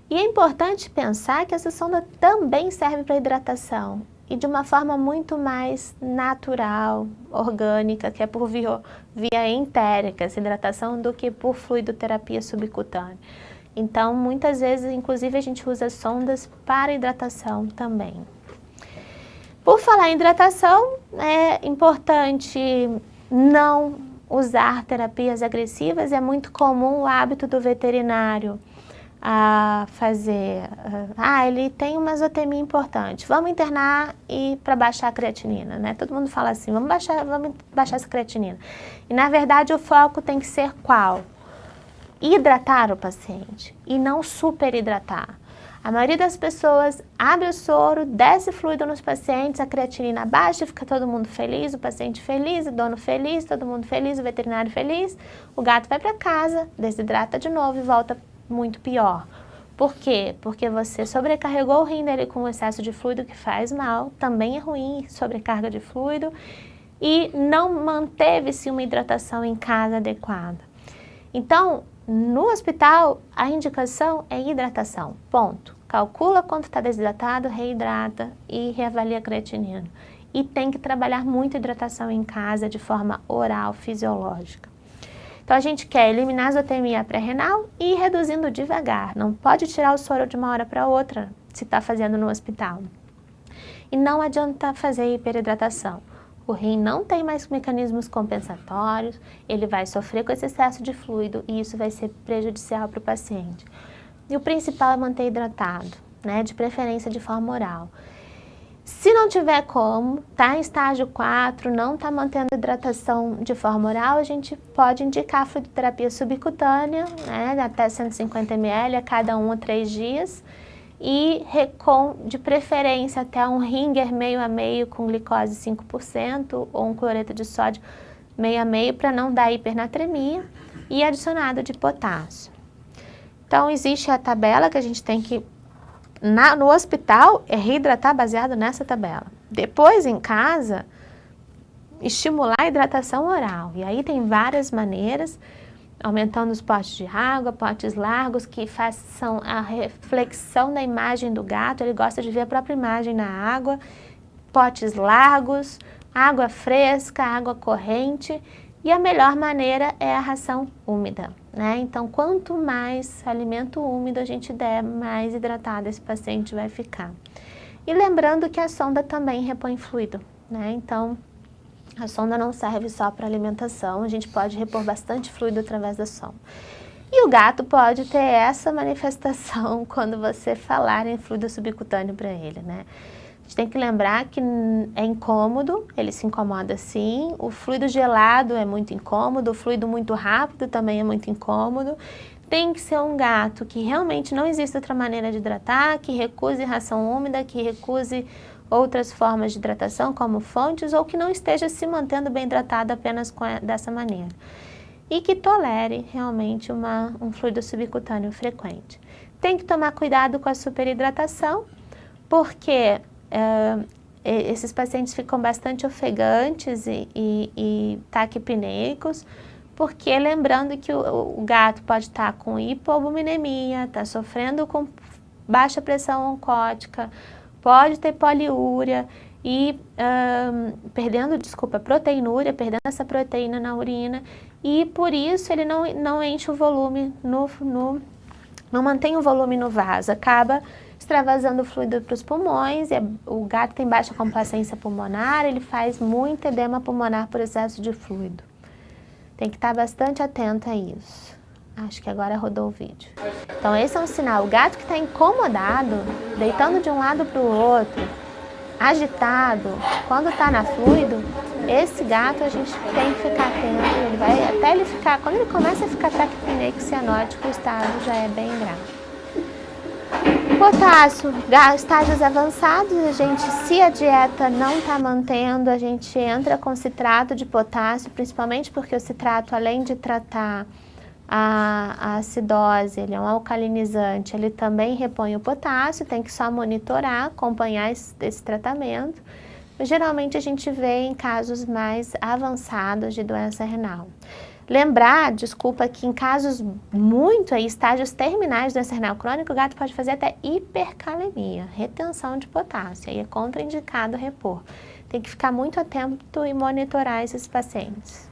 E é importante pensar que essa sonda também serve para hidratação, e de uma forma muito mais natural, orgânica, que é por via entérica, essa hidratação, do que por fluidoterapia subcutânea. Então, muitas vezes, inclusive, a gente usa sondas para hidratação também. Por falar em hidratação, é importante não usar terapias agressivas. É muito comum o hábito do veterinário a fazer, ele tem uma azotemia importante, vamos internar e para baixar a creatinina, né? Todo mundo fala assim, vamos baixar essa creatinina. E na verdade o foco tem que ser qual? Hidratar o paciente e não superidratar. A maioria das pessoas abre o soro, desce fluido nos pacientes, a creatinina baixa, fica todo mundo feliz, o paciente feliz, o dono feliz, todo mundo feliz, o veterinário feliz, o gato vai para casa, desidrata de novo e volta muito pior. Por quê? Porque você sobrecarregou o rim dele com excesso de fluido, que faz mal, também é ruim, sobrecarga de fluido, e não manteve-se uma hidratação em casa adequada. Então, no hospital, a indicação é hidratação, ponto. Calcula quanto está desidratado, reidrata e reavalia a creatinina. E tem que trabalhar muito hidratação em casa de forma oral, fisiológica. Então, a gente quer eliminar a azotemia pré-renal e ir reduzindo devagar. Não pode tirar o soro de uma hora para outra, se está fazendo no hospital. E não adianta fazer hiperidratação. O rim não tem mais mecanismos compensatórios, ele vai sofrer com esse excesso de fluido e isso vai ser prejudicial para o paciente. E o principal é manter hidratado, né, de preferência de forma oral. Se não tiver como, está em estágio 4, não está mantendo hidratação de forma oral, a gente pode indicar fluidoterapia subcutânea, né, até 150 ml a cada 1 a 3 dias. E de preferência até um Ringer meio a meio com glicose 5% ou um cloreto de sódio meio a meio para não dar hipernatremia e adicionado de potássio. Então existe a tabela que a gente tem que, no hospital, reidratar baseado nessa tabela. Depois em casa, estimular a hidratação oral. E aí tem várias maneiras, aumentando os potes de água, potes largos que façam a reflexão da imagem do gato, ele gosta de ver a própria imagem na água, potes largos, água fresca, água corrente e a melhor maneira é a ração úmida, né? Então, quanto mais alimento úmido a gente der, mais hidratado esse paciente vai ficar. E lembrando que a sonda também repõe fluido, né? Então, a sonda não serve só para alimentação, a gente pode repor bastante fluido através da sonda. E o gato pode ter essa manifestação quando você falar em fluido subcutâneo para ele, né? A gente tem que lembrar que é incômodo, ele se incomoda sim, o fluido gelado é muito incômodo, o fluido muito rápido também é muito incômodo. Tem que ser um gato que realmente não existe outra maneira de hidratar, que recuse ração úmida, que recuse outras formas de hidratação, como fontes, ou que não esteja se mantendo bem hidratado apenas dessa maneira. E que tolere realmente um fluido subcutâneo frequente. Tem que tomar cuidado com a superidratação, porque esses pacientes ficam bastante ofegantes e taquipneicos, porque lembrando que o gato pode estar com hipoalbuminemia, está sofrendo com baixa pressão oncótica, pode ter poliúria e proteinúria, perdendo essa proteína na urina, e por isso ele não enche o volume, não mantém o volume no vaso, acaba extravasando fluido para os pulmões, o gato tem baixa complacência pulmonar, ele faz muito edema pulmonar por excesso de fluido. Tem que estar bastante atento a isso. Acho que agora rodou o vídeo. Então esse é um sinal. O gato que está incomodado, deitando de um lado para o outro, agitado, quando está na fluido, esse gato a gente tem que ficar atento. Quando ele começa a ficar taquipneico cianótico, o estado já é bem grave. Potássio, estágios avançados, se a dieta não está mantendo, a gente entra com citrato de potássio, principalmente porque o citrato, além de tratar a acidose, ele é um alcalinizante, ele também repõe o potássio, tem que só monitorar, acompanhar esse tratamento. Geralmente a gente vê em casos mais avançados de doença renal. Lembrar, que em casos estágios terminais de doença renal crônica, o gato pode fazer até hipercalemia, retenção de potássio, aí é contraindicado repor. Tem que ficar muito atento e monitorar esses pacientes.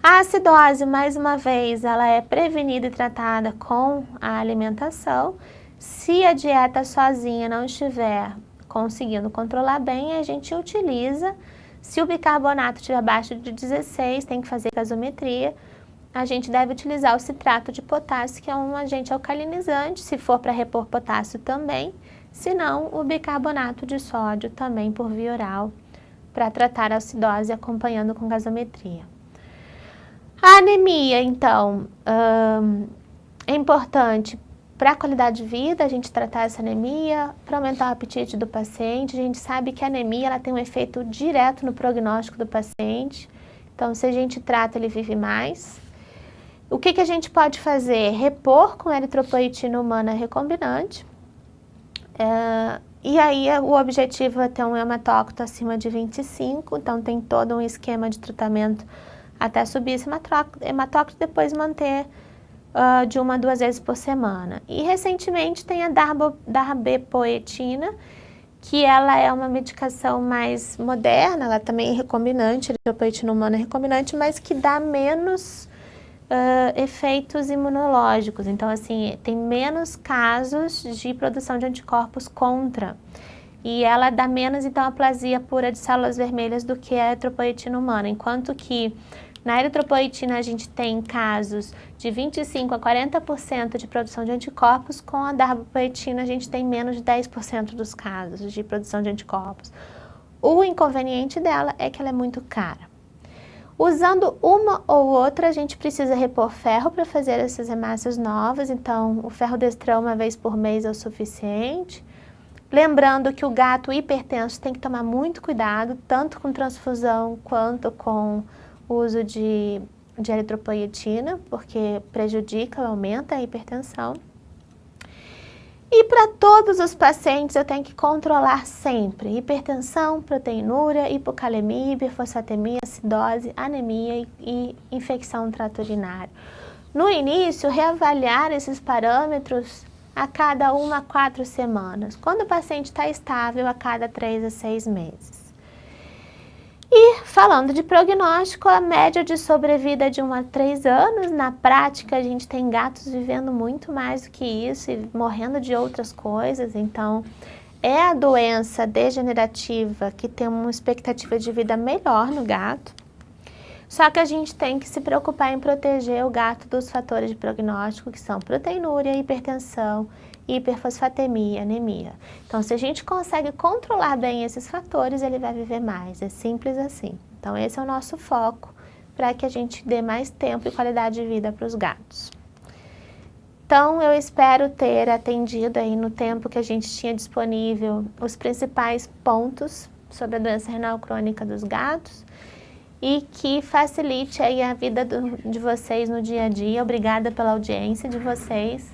A acidose, mais uma vez, ela é prevenida e tratada com a alimentação. Se a dieta sozinha não estiver conseguindo controlar bem, a gente utiliza. Se o bicarbonato estiver abaixo de 16, tem que fazer gasometria. A gente deve utilizar o citrato de potássio, que é um agente alcalinizante, se for para repor potássio também. Se não, o bicarbonato de sódio também por via oral, para tratar a acidose acompanhando com gasometria. A anemia, então, é importante para a qualidade de vida, a gente tratar essa anemia, para aumentar o apetite do paciente. A gente sabe que a anemia ela tem um efeito direto no prognóstico do paciente. Então, se a gente trata, ele vive mais. O que a gente pode fazer? Repor com eritropoetina humana recombinante. E aí, o objetivo é ter um hematócrito acima de 25. Então, tem todo um esquema de tratamento até subir esse hematócrito e depois manter de 1 a 2 vezes por semana. E recentemente tem a darbepoetina, que ela é uma medicação mais moderna, ela também é recombinante, a eritropoetina humana é recombinante, mas que dá menos efeitos imunológicos. Então, assim, tem menos casos de produção de anticorpos contra. E ela dá menos, então, aplasia pura de células vermelhas do que a eritropoetina humana. Enquanto que na eritropoetina a gente tem casos de 25% a 40% de produção de anticorpos, com a darbepoetina a gente tem menos de 10% dos casos de produção de anticorpos. O inconveniente dela é que ela é muito cara. Usando uma ou outra, a gente precisa repor ferro para fazer essas hemácias novas, então o ferrodestrão 1 vez por mês é o suficiente. Lembrando que o gato hipertenso tem que tomar muito cuidado, tanto com transfusão quanto com o uso de eritropoetina, porque prejudica, aumenta a hipertensão. E para todos os pacientes eu tenho que controlar sempre hipertensão, proteinúria, hipocalemia, hiperfosfatemia, acidose, anemia e infecção do trato urinário. No início, reavaliar esses parâmetros a cada 1 a 4 semanas, quando o paciente está estável a cada 3 a 6 meses. E falando de prognóstico, a média de sobrevida é de 1 a 3 anos. Na prática, a gente tem gatos vivendo muito mais do que isso e morrendo de outras coisas. Então, é a doença degenerativa que tem uma expectativa de vida melhor no gato. Só que a gente tem que se preocupar em proteger o gato dos fatores de prognóstico, que são proteinúria, hipertensão, hiperfosfatemia, anemia. Então, se a gente consegue controlar bem esses fatores, ele vai viver mais. É simples assim. Então, esse é o nosso foco para que a gente dê mais tempo e qualidade de vida para os gatos. Então, eu espero ter atendido aí no tempo que a gente tinha disponível os principais pontos sobre a doença renal crônica dos gatos e que facilite aí a vida de vocês no dia a dia. Obrigada pela audiência de vocês.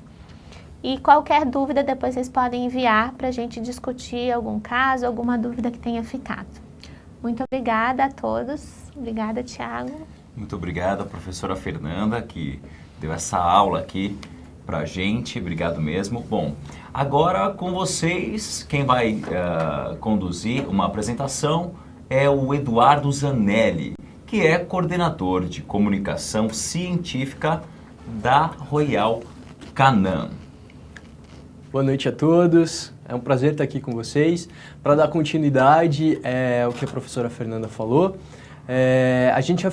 E qualquer dúvida, depois vocês podem enviar para a gente discutir algum caso, alguma dúvida que tenha ficado. Muito obrigada a todos. Obrigada, Tiago. Muito obrigada, professora Fernanda, que deu essa aula aqui para a gente. Obrigado mesmo. Bom, agora com vocês, quem vai conduzir uma apresentação é o Eduardo Zanelli, que é coordenador de comunicação científica da Royal Canin. Boa noite a todos, é um prazer estar aqui com vocês para dar continuidade ao que a professora Fernanda falou. A gente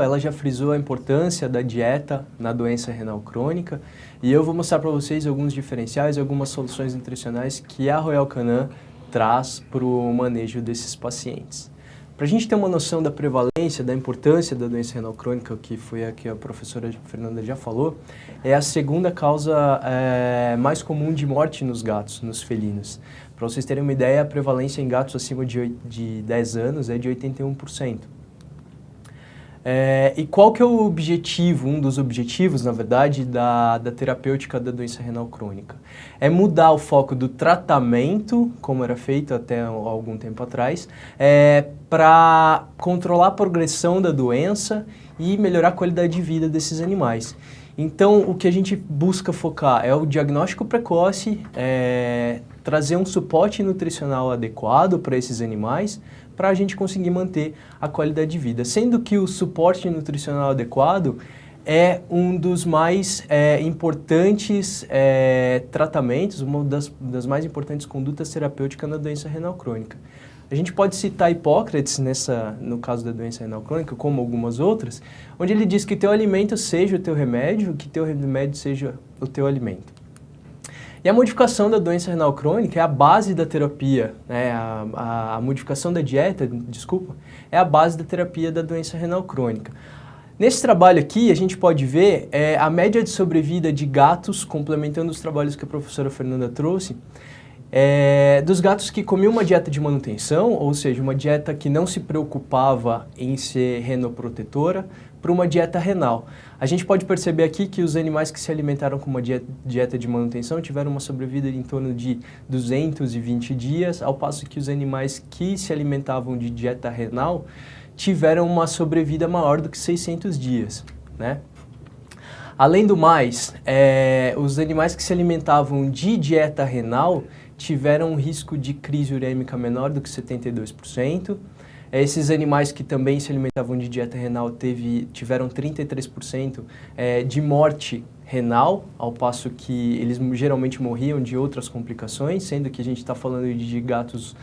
ela já frisou a importância da dieta na doença renal crônica e eu vou mostrar para vocês alguns diferenciais, algumas soluções nutricionais que a Royal Canin traz para o manejo desses pacientes. Para a gente ter uma noção da prevalência, da importância da doença renal crônica, que foi a que a professora Fernanda já falou, é a segunda causa mais comum de morte nos gatos, nos felinos. Para vocês terem uma ideia, a prevalência em gatos acima de 10 anos é de 81%. E qual que é o objetivo, um dos objetivos, na verdade, da terapêutica da doença renal crônica? É mudar o foco do tratamento, como era feito até algum tempo atrás, para controlar a progressão da doença e melhorar a qualidade de vida desses animais. Então, o que a gente busca focar é o diagnóstico precoce, trazer um suporte nutricional adequado para esses animais, para a gente conseguir manter a qualidade de vida. Sendo que o suporte nutricional adequado é um dos mais importantes tratamentos, uma das mais importantes condutas terapêuticas na doença renal crônica. A gente pode citar Hipócrates no caso da doença renal crônica, como algumas outras, onde ele diz que teu alimento seja o teu remédio, que teu remédio seja o teu alimento. E a modificação da doença renal crônica é a base da terapia, né? A modificação da dieta, é a base da terapia da doença renal crônica. Nesse trabalho aqui, a gente pode ver a média de sobrevida de gatos, complementando os trabalhos que a professora Fernanda trouxe, dos gatos que comiam uma dieta de manutenção, ou seja, uma dieta que não se preocupava em ser renoprotetora, para uma dieta renal. A gente pode perceber aqui que os animais que se alimentaram com uma dieta de manutenção tiveram uma sobrevida em torno de 220 dias, ao passo que os animais que se alimentavam de dieta renal tiveram uma sobrevida maior do que 600 dias, né? Além do mais, os animais que se alimentavam de dieta renal tiveram um risco de crise urêmica menor do que 72%. Esses animais que também se alimentavam de dieta renal tiveram 33% de morte renal, ao passo que eles geralmente morriam de outras complicações, sendo que a gente está falando de gatos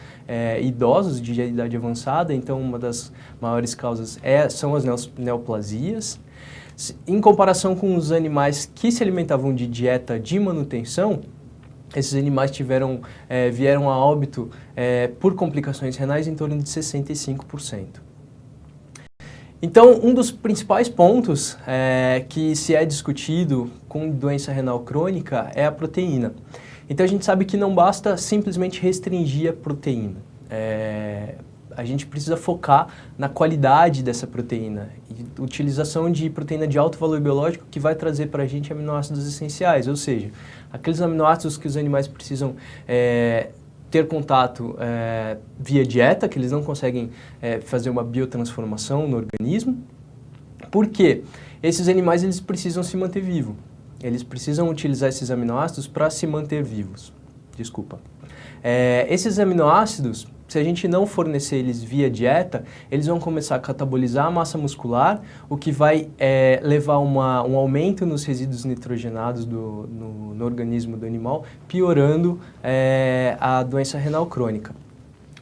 idosos, de idade avançada, então uma das maiores causas são as neoplasias. Em comparação com os animais que se alimentavam de dieta de manutenção, esses animais vieram a óbito por complicações renais em torno de 65%. Então, um dos principais pontos que se é discutido com doença renal crônica é a proteína. Então, a gente sabe que não basta simplesmente restringir a proteína. A gente precisa focar na qualidade dessa proteína e utilização de proteína de alto valor biológico que vai trazer para a gente aminoácidos essenciais, ou seja, aqueles aminoácidos que os animais precisam ter contato via dieta, que eles não conseguem fazer uma biotransformação no organismo. Por quê? Esses animais eles precisam se manter vivos. Eles precisam utilizar esses aminoácidos para se manter vivos. Desculpa. Esses aminoácidos, se a gente não fornecer eles via dieta, eles vão começar a catabolizar a massa muscular, o que vai levar a um aumento nos resíduos nitrogenados no organismo do animal, piorando a doença renal crônica.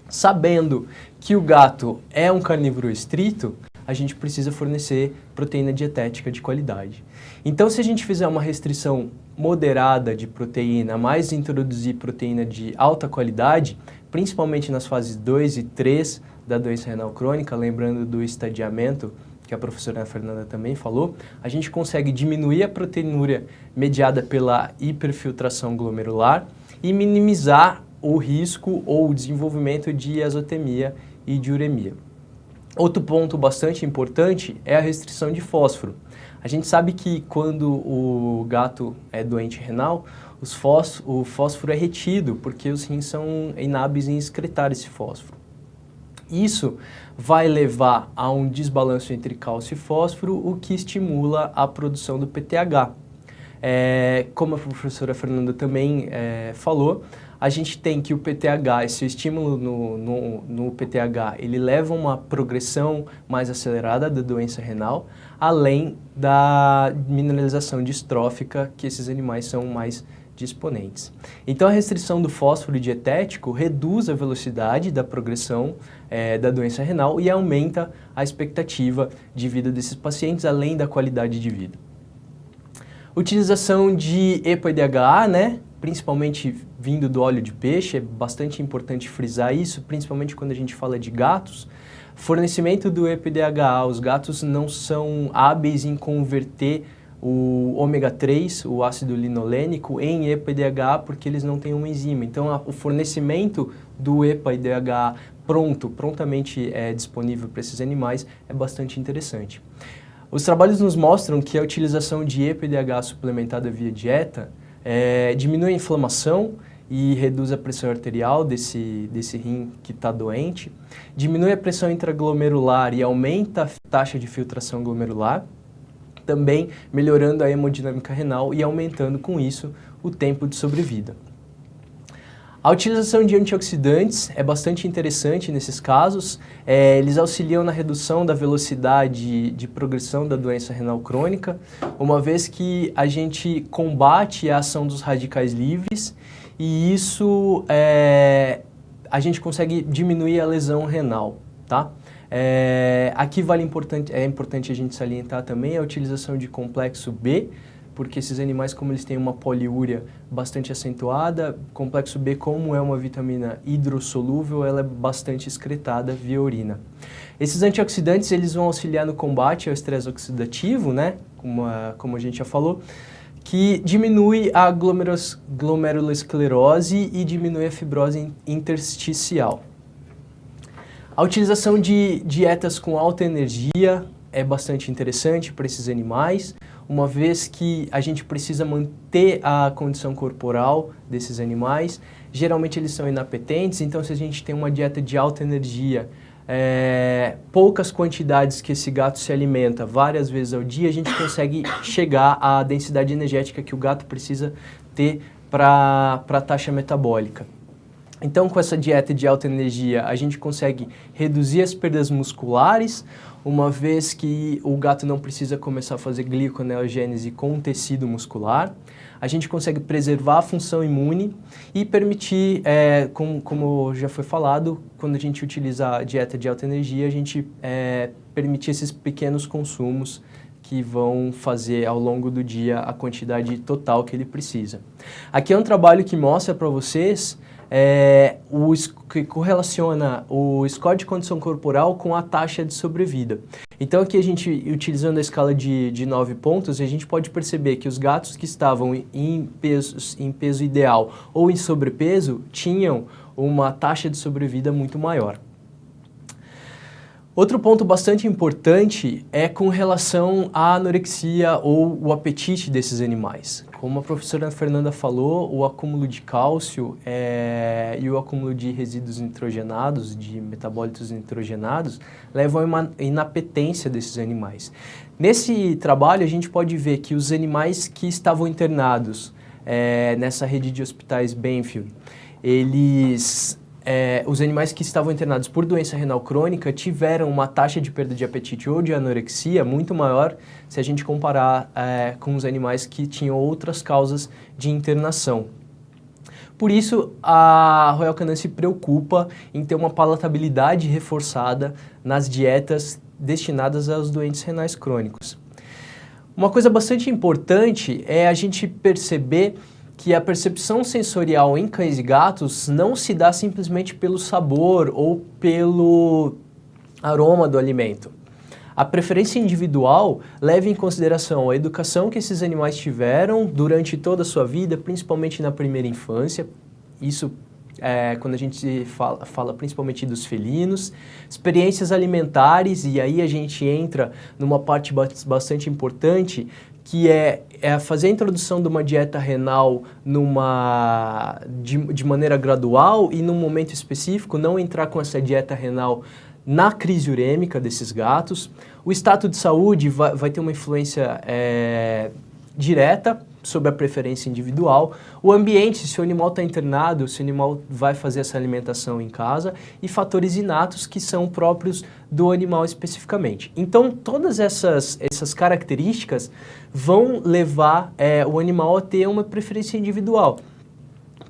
Sabendo que o gato é um carnívoro estrito, a gente precisa fornecer proteína dietética de qualidade. Então, se a gente fizer uma restrição moderada de proteína, mas introduzir proteína de alta qualidade, principalmente nas fases 2 e 3 da doença renal crônica, lembrando do estadiamento, que a professora Fernanda também falou, a gente consegue diminuir a proteinúria mediada pela hiperfiltração glomerular e minimizar o risco ou o desenvolvimento de azotemia e de uremia. Outro ponto bastante importante é a restrição de fósforo. A gente sabe que quando o gato é doente renal, o fósforo é retido, porque os rins são inábeis em excretar esse fósforo. Isso vai levar a um desbalanço entre cálcio e fósforo, o que estimula a produção do PTH. Como a professora Fernanda também falou, a gente tem que o PTH, esse estímulo no PTH, ele leva a uma progressão mais acelerada da doença renal, além da mineralização distrófica, que esses animais são mais disponentes. Então, a restrição do fósforo dietético reduz a velocidade da progressão da doença renal e aumenta a expectativa de vida desses pacientes, além da qualidade de vida. Utilização de EPA e DHA, né? Principalmente vindo do óleo de peixe, é bastante importante frisar isso, principalmente quando a gente fala de gatos. Fornecimento do EPA e DHA, os gatos não são hábeis em converter o ômega 3, o ácido linolênico, em EPA e DHA porque eles não têm uma enzima. Então, o fornecimento do EPA e DHA prontamente disponível para esses animais é bastante interessante. Os trabalhos nos mostram que a utilização de EPA e DHA suplementada via dieta diminui a inflamação e reduz a pressão arterial desse rim que está doente, diminui a pressão intraglomerular e aumenta a taxa de filtração glomerular, também melhorando a hemodinâmica renal e aumentando com isso o tempo de sobrevida. A utilização de antioxidantes é bastante interessante nesses casos, eles auxiliam na redução da velocidade de progressão da doença renal crônica, uma vez que a gente combate a ação dos radicais livres e isso a gente consegue diminuir a lesão renal, tá? Aqui é importante a gente salientar também a utilização de complexo B, porque esses animais, como eles têm uma poliúria bastante acentuada, complexo B, como é uma vitamina hidrossolúvel, ela é bastante excretada via urina. Esses antioxidantes, eles vão auxiliar no combate ao estresse oxidativo, né, como a gente já falou, que diminui a glomerulosclerose e diminui a fibrose intersticial. A utilização de dietas com alta energia é bastante interessante para esses animais, uma vez que a gente precisa manter a condição corporal desses animais. Geralmente eles são inapetentes, então se a gente tem uma dieta de alta energia, poucas quantidades que esse gato se alimenta várias vezes ao dia, a gente consegue chegar à densidade energética que o gato precisa ter para a taxa metabólica. Então, com essa dieta de alta energia, a gente consegue reduzir as perdas musculares, uma vez que o gato não precisa começar a fazer gliconeogênese com o tecido muscular. A gente consegue preservar a função imune e permitir, como já foi falado, quando a gente utiliza a dieta de alta energia, a gente permite esses pequenos consumos que vão fazer ao longo do dia a quantidade total que ele precisa. Aqui é um trabalho que mostra para vocês que correlaciona o score de condição corporal com a taxa de sobrevida. Então aqui a gente, utilizando a escala de 9 pontos, a gente pode perceber que os gatos que estavam em peso ideal ou em sobrepeso tinham uma taxa de sobrevida muito maior. Outro ponto bastante importante é com relação à anorexia ou o apetite desses animais. Como a professora Fernanda falou, o acúmulo de cálcio e o acúmulo de resíduos nitrogenados, de metabólitos nitrogenados, levam a uma inapetência desses animais. Nesse trabalho, a gente pode ver que os animais que estavam internados nessa rede de hospitais Benfield, os animais que estavam internados por doença renal crônica tiveram uma taxa de perda de apetite ou de anorexia muito maior se a gente comparar com os animais que tinham outras causas de internação. Por isso, a Royal Canin se preocupa em ter uma palatabilidade reforçada nas dietas destinadas aos doentes renais crônicos. Uma coisa bastante importante é a gente perceber que a percepção sensorial em cães e gatos não se dá simplesmente pelo sabor ou pelo aroma do alimento. A preferência individual leva em consideração a educação que esses animais tiveram durante toda a sua vida, principalmente na primeira infância. Isso quando a gente fala principalmente dos felinos, experiências alimentares, e aí a gente entra numa parte bastante importante, que é fazer a introdução de uma dieta renal de maneira gradual e num momento específico, não entrar com essa dieta renal na crise urêmica desses gatos. O estado de saúde vai ter uma influência direta sobre a preferência individual. O ambiente, se o animal está internado, se o animal vai fazer essa alimentação em casa, e fatores inatos que são próprios do animal especificamente. Então, todas essas características vão levar o animal a ter uma preferência individual.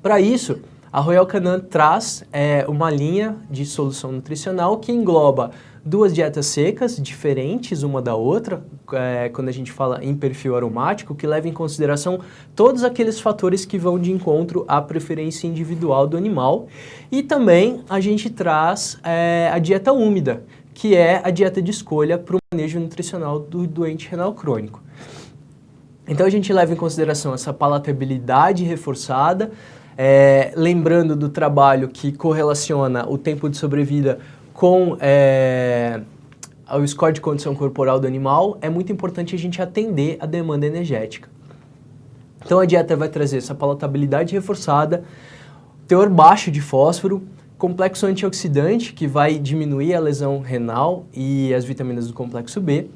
Para isso, a Royal Canin traz uma linha de solução nutricional que engloba 2 dietas secas, diferentes uma da outra, quando a gente fala em perfil aromático, que leva em consideração todos aqueles fatores que vão de encontro à preferência individual do animal. E também a gente traz a dieta úmida, que é a dieta de escolha para o manejo nutricional do doente renal crônico. Então a gente leva em consideração essa palatabilidade reforçada, lembrando do trabalho que correlaciona o tempo de sobrevida com o score de condição corporal do animal. É muito importante a gente atender a demanda energética. Então a dieta vai trazer essa palatabilidade reforçada, teor baixo de fósforo, complexo antioxidante, que vai diminuir a lesão renal e as vitaminas do complexo B.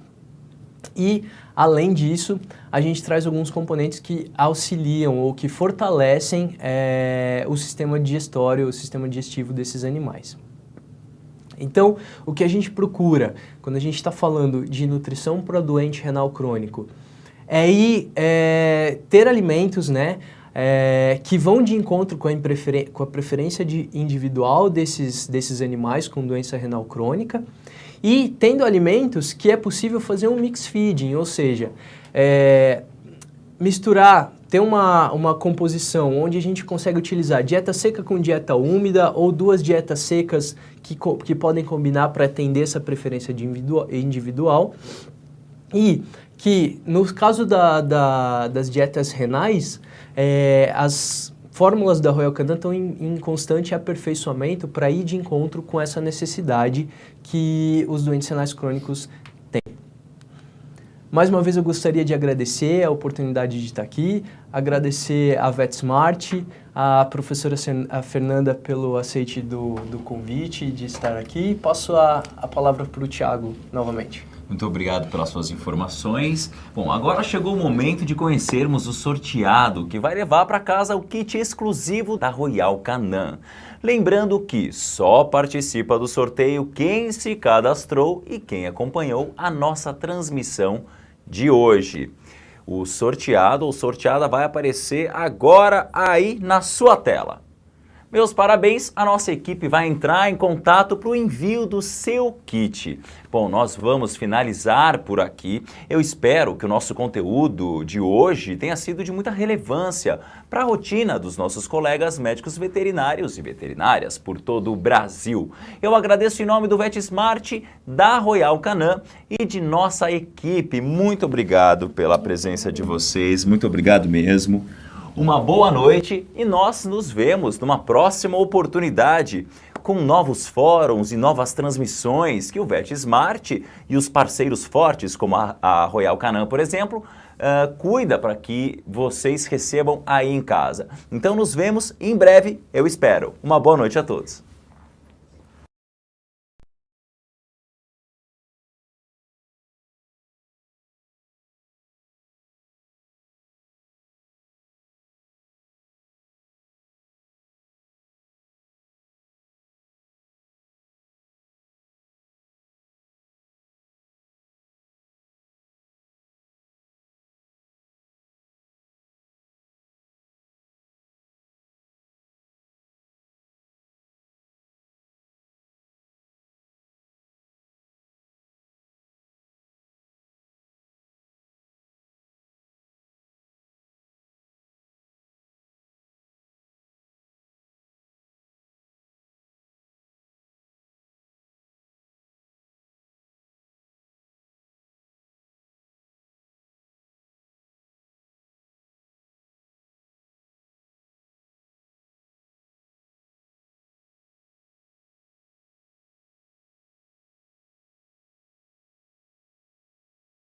E, além disso, a gente traz alguns componentes que auxiliam ou que fortalecem o sistema digestório, o sistema digestivo desses animais. Então, o que a gente procura quando a gente está falando de nutrição para doente renal crônico ter alimentos, que vão de encontro com a preferência individual desses animais com doença renal crônica, e tendo alimentos que é possível fazer um mix feeding, ou seja, misturar, ter uma composição onde a gente consegue utilizar dieta seca com dieta úmida ou 2 dietas secas que podem combinar para atender essa preferência individual, e que no caso das dietas renais, as fórmulas da Royal Canin estão em constante aperfeiçoamento para ir de encontro com essa necessidade que os doentes renais crônicos têm. Mais uma vez eu gostaria de agradecer a oportunidade de estar aqui, agradecer a VetSmart, a professora Fernanda pelo aceite do convite de estar aqui. Passo a palavra para o Thiago novamente. Muito obrigado pelas suas informações. Bom, agora chegou o momento de conhecermos o sorteado que vai levar para casa o kit exclusivo da Royal Canin. Lembrando que só participa do sorteio quem se cadastrou e quem acompanhou a nossa transmissão de hoje. O sorteado ou sorteada vai aparecer agora aí na sua tela. Meus parabéns, a nossa equipe vai entrar em contato para o envio do seu kit. Bom, nós vamos finalizar por aqui. Eu espero que o nosso conteúdo de hoje tenha sido de muita relevância para a rotina dos nossos colegas médicos veterinários e veterinárias por todo o Brasil. Eu agradeço em nome do VetSmart, da Royal Canin e de nossa equipe. Muito obrigado pela presença de vocês, muito obrigado mesmo. Uma boa noite e nós nos vemos numa próxima oportunidade com novos fóruns e novas transmissões que o VetSmart e os parceiros fortes, como a Royal Canin, por exemplo, cuida para que vocês recebam aí em casa. Então nos vemos em breve, eu espero. Uma boa noite a todos.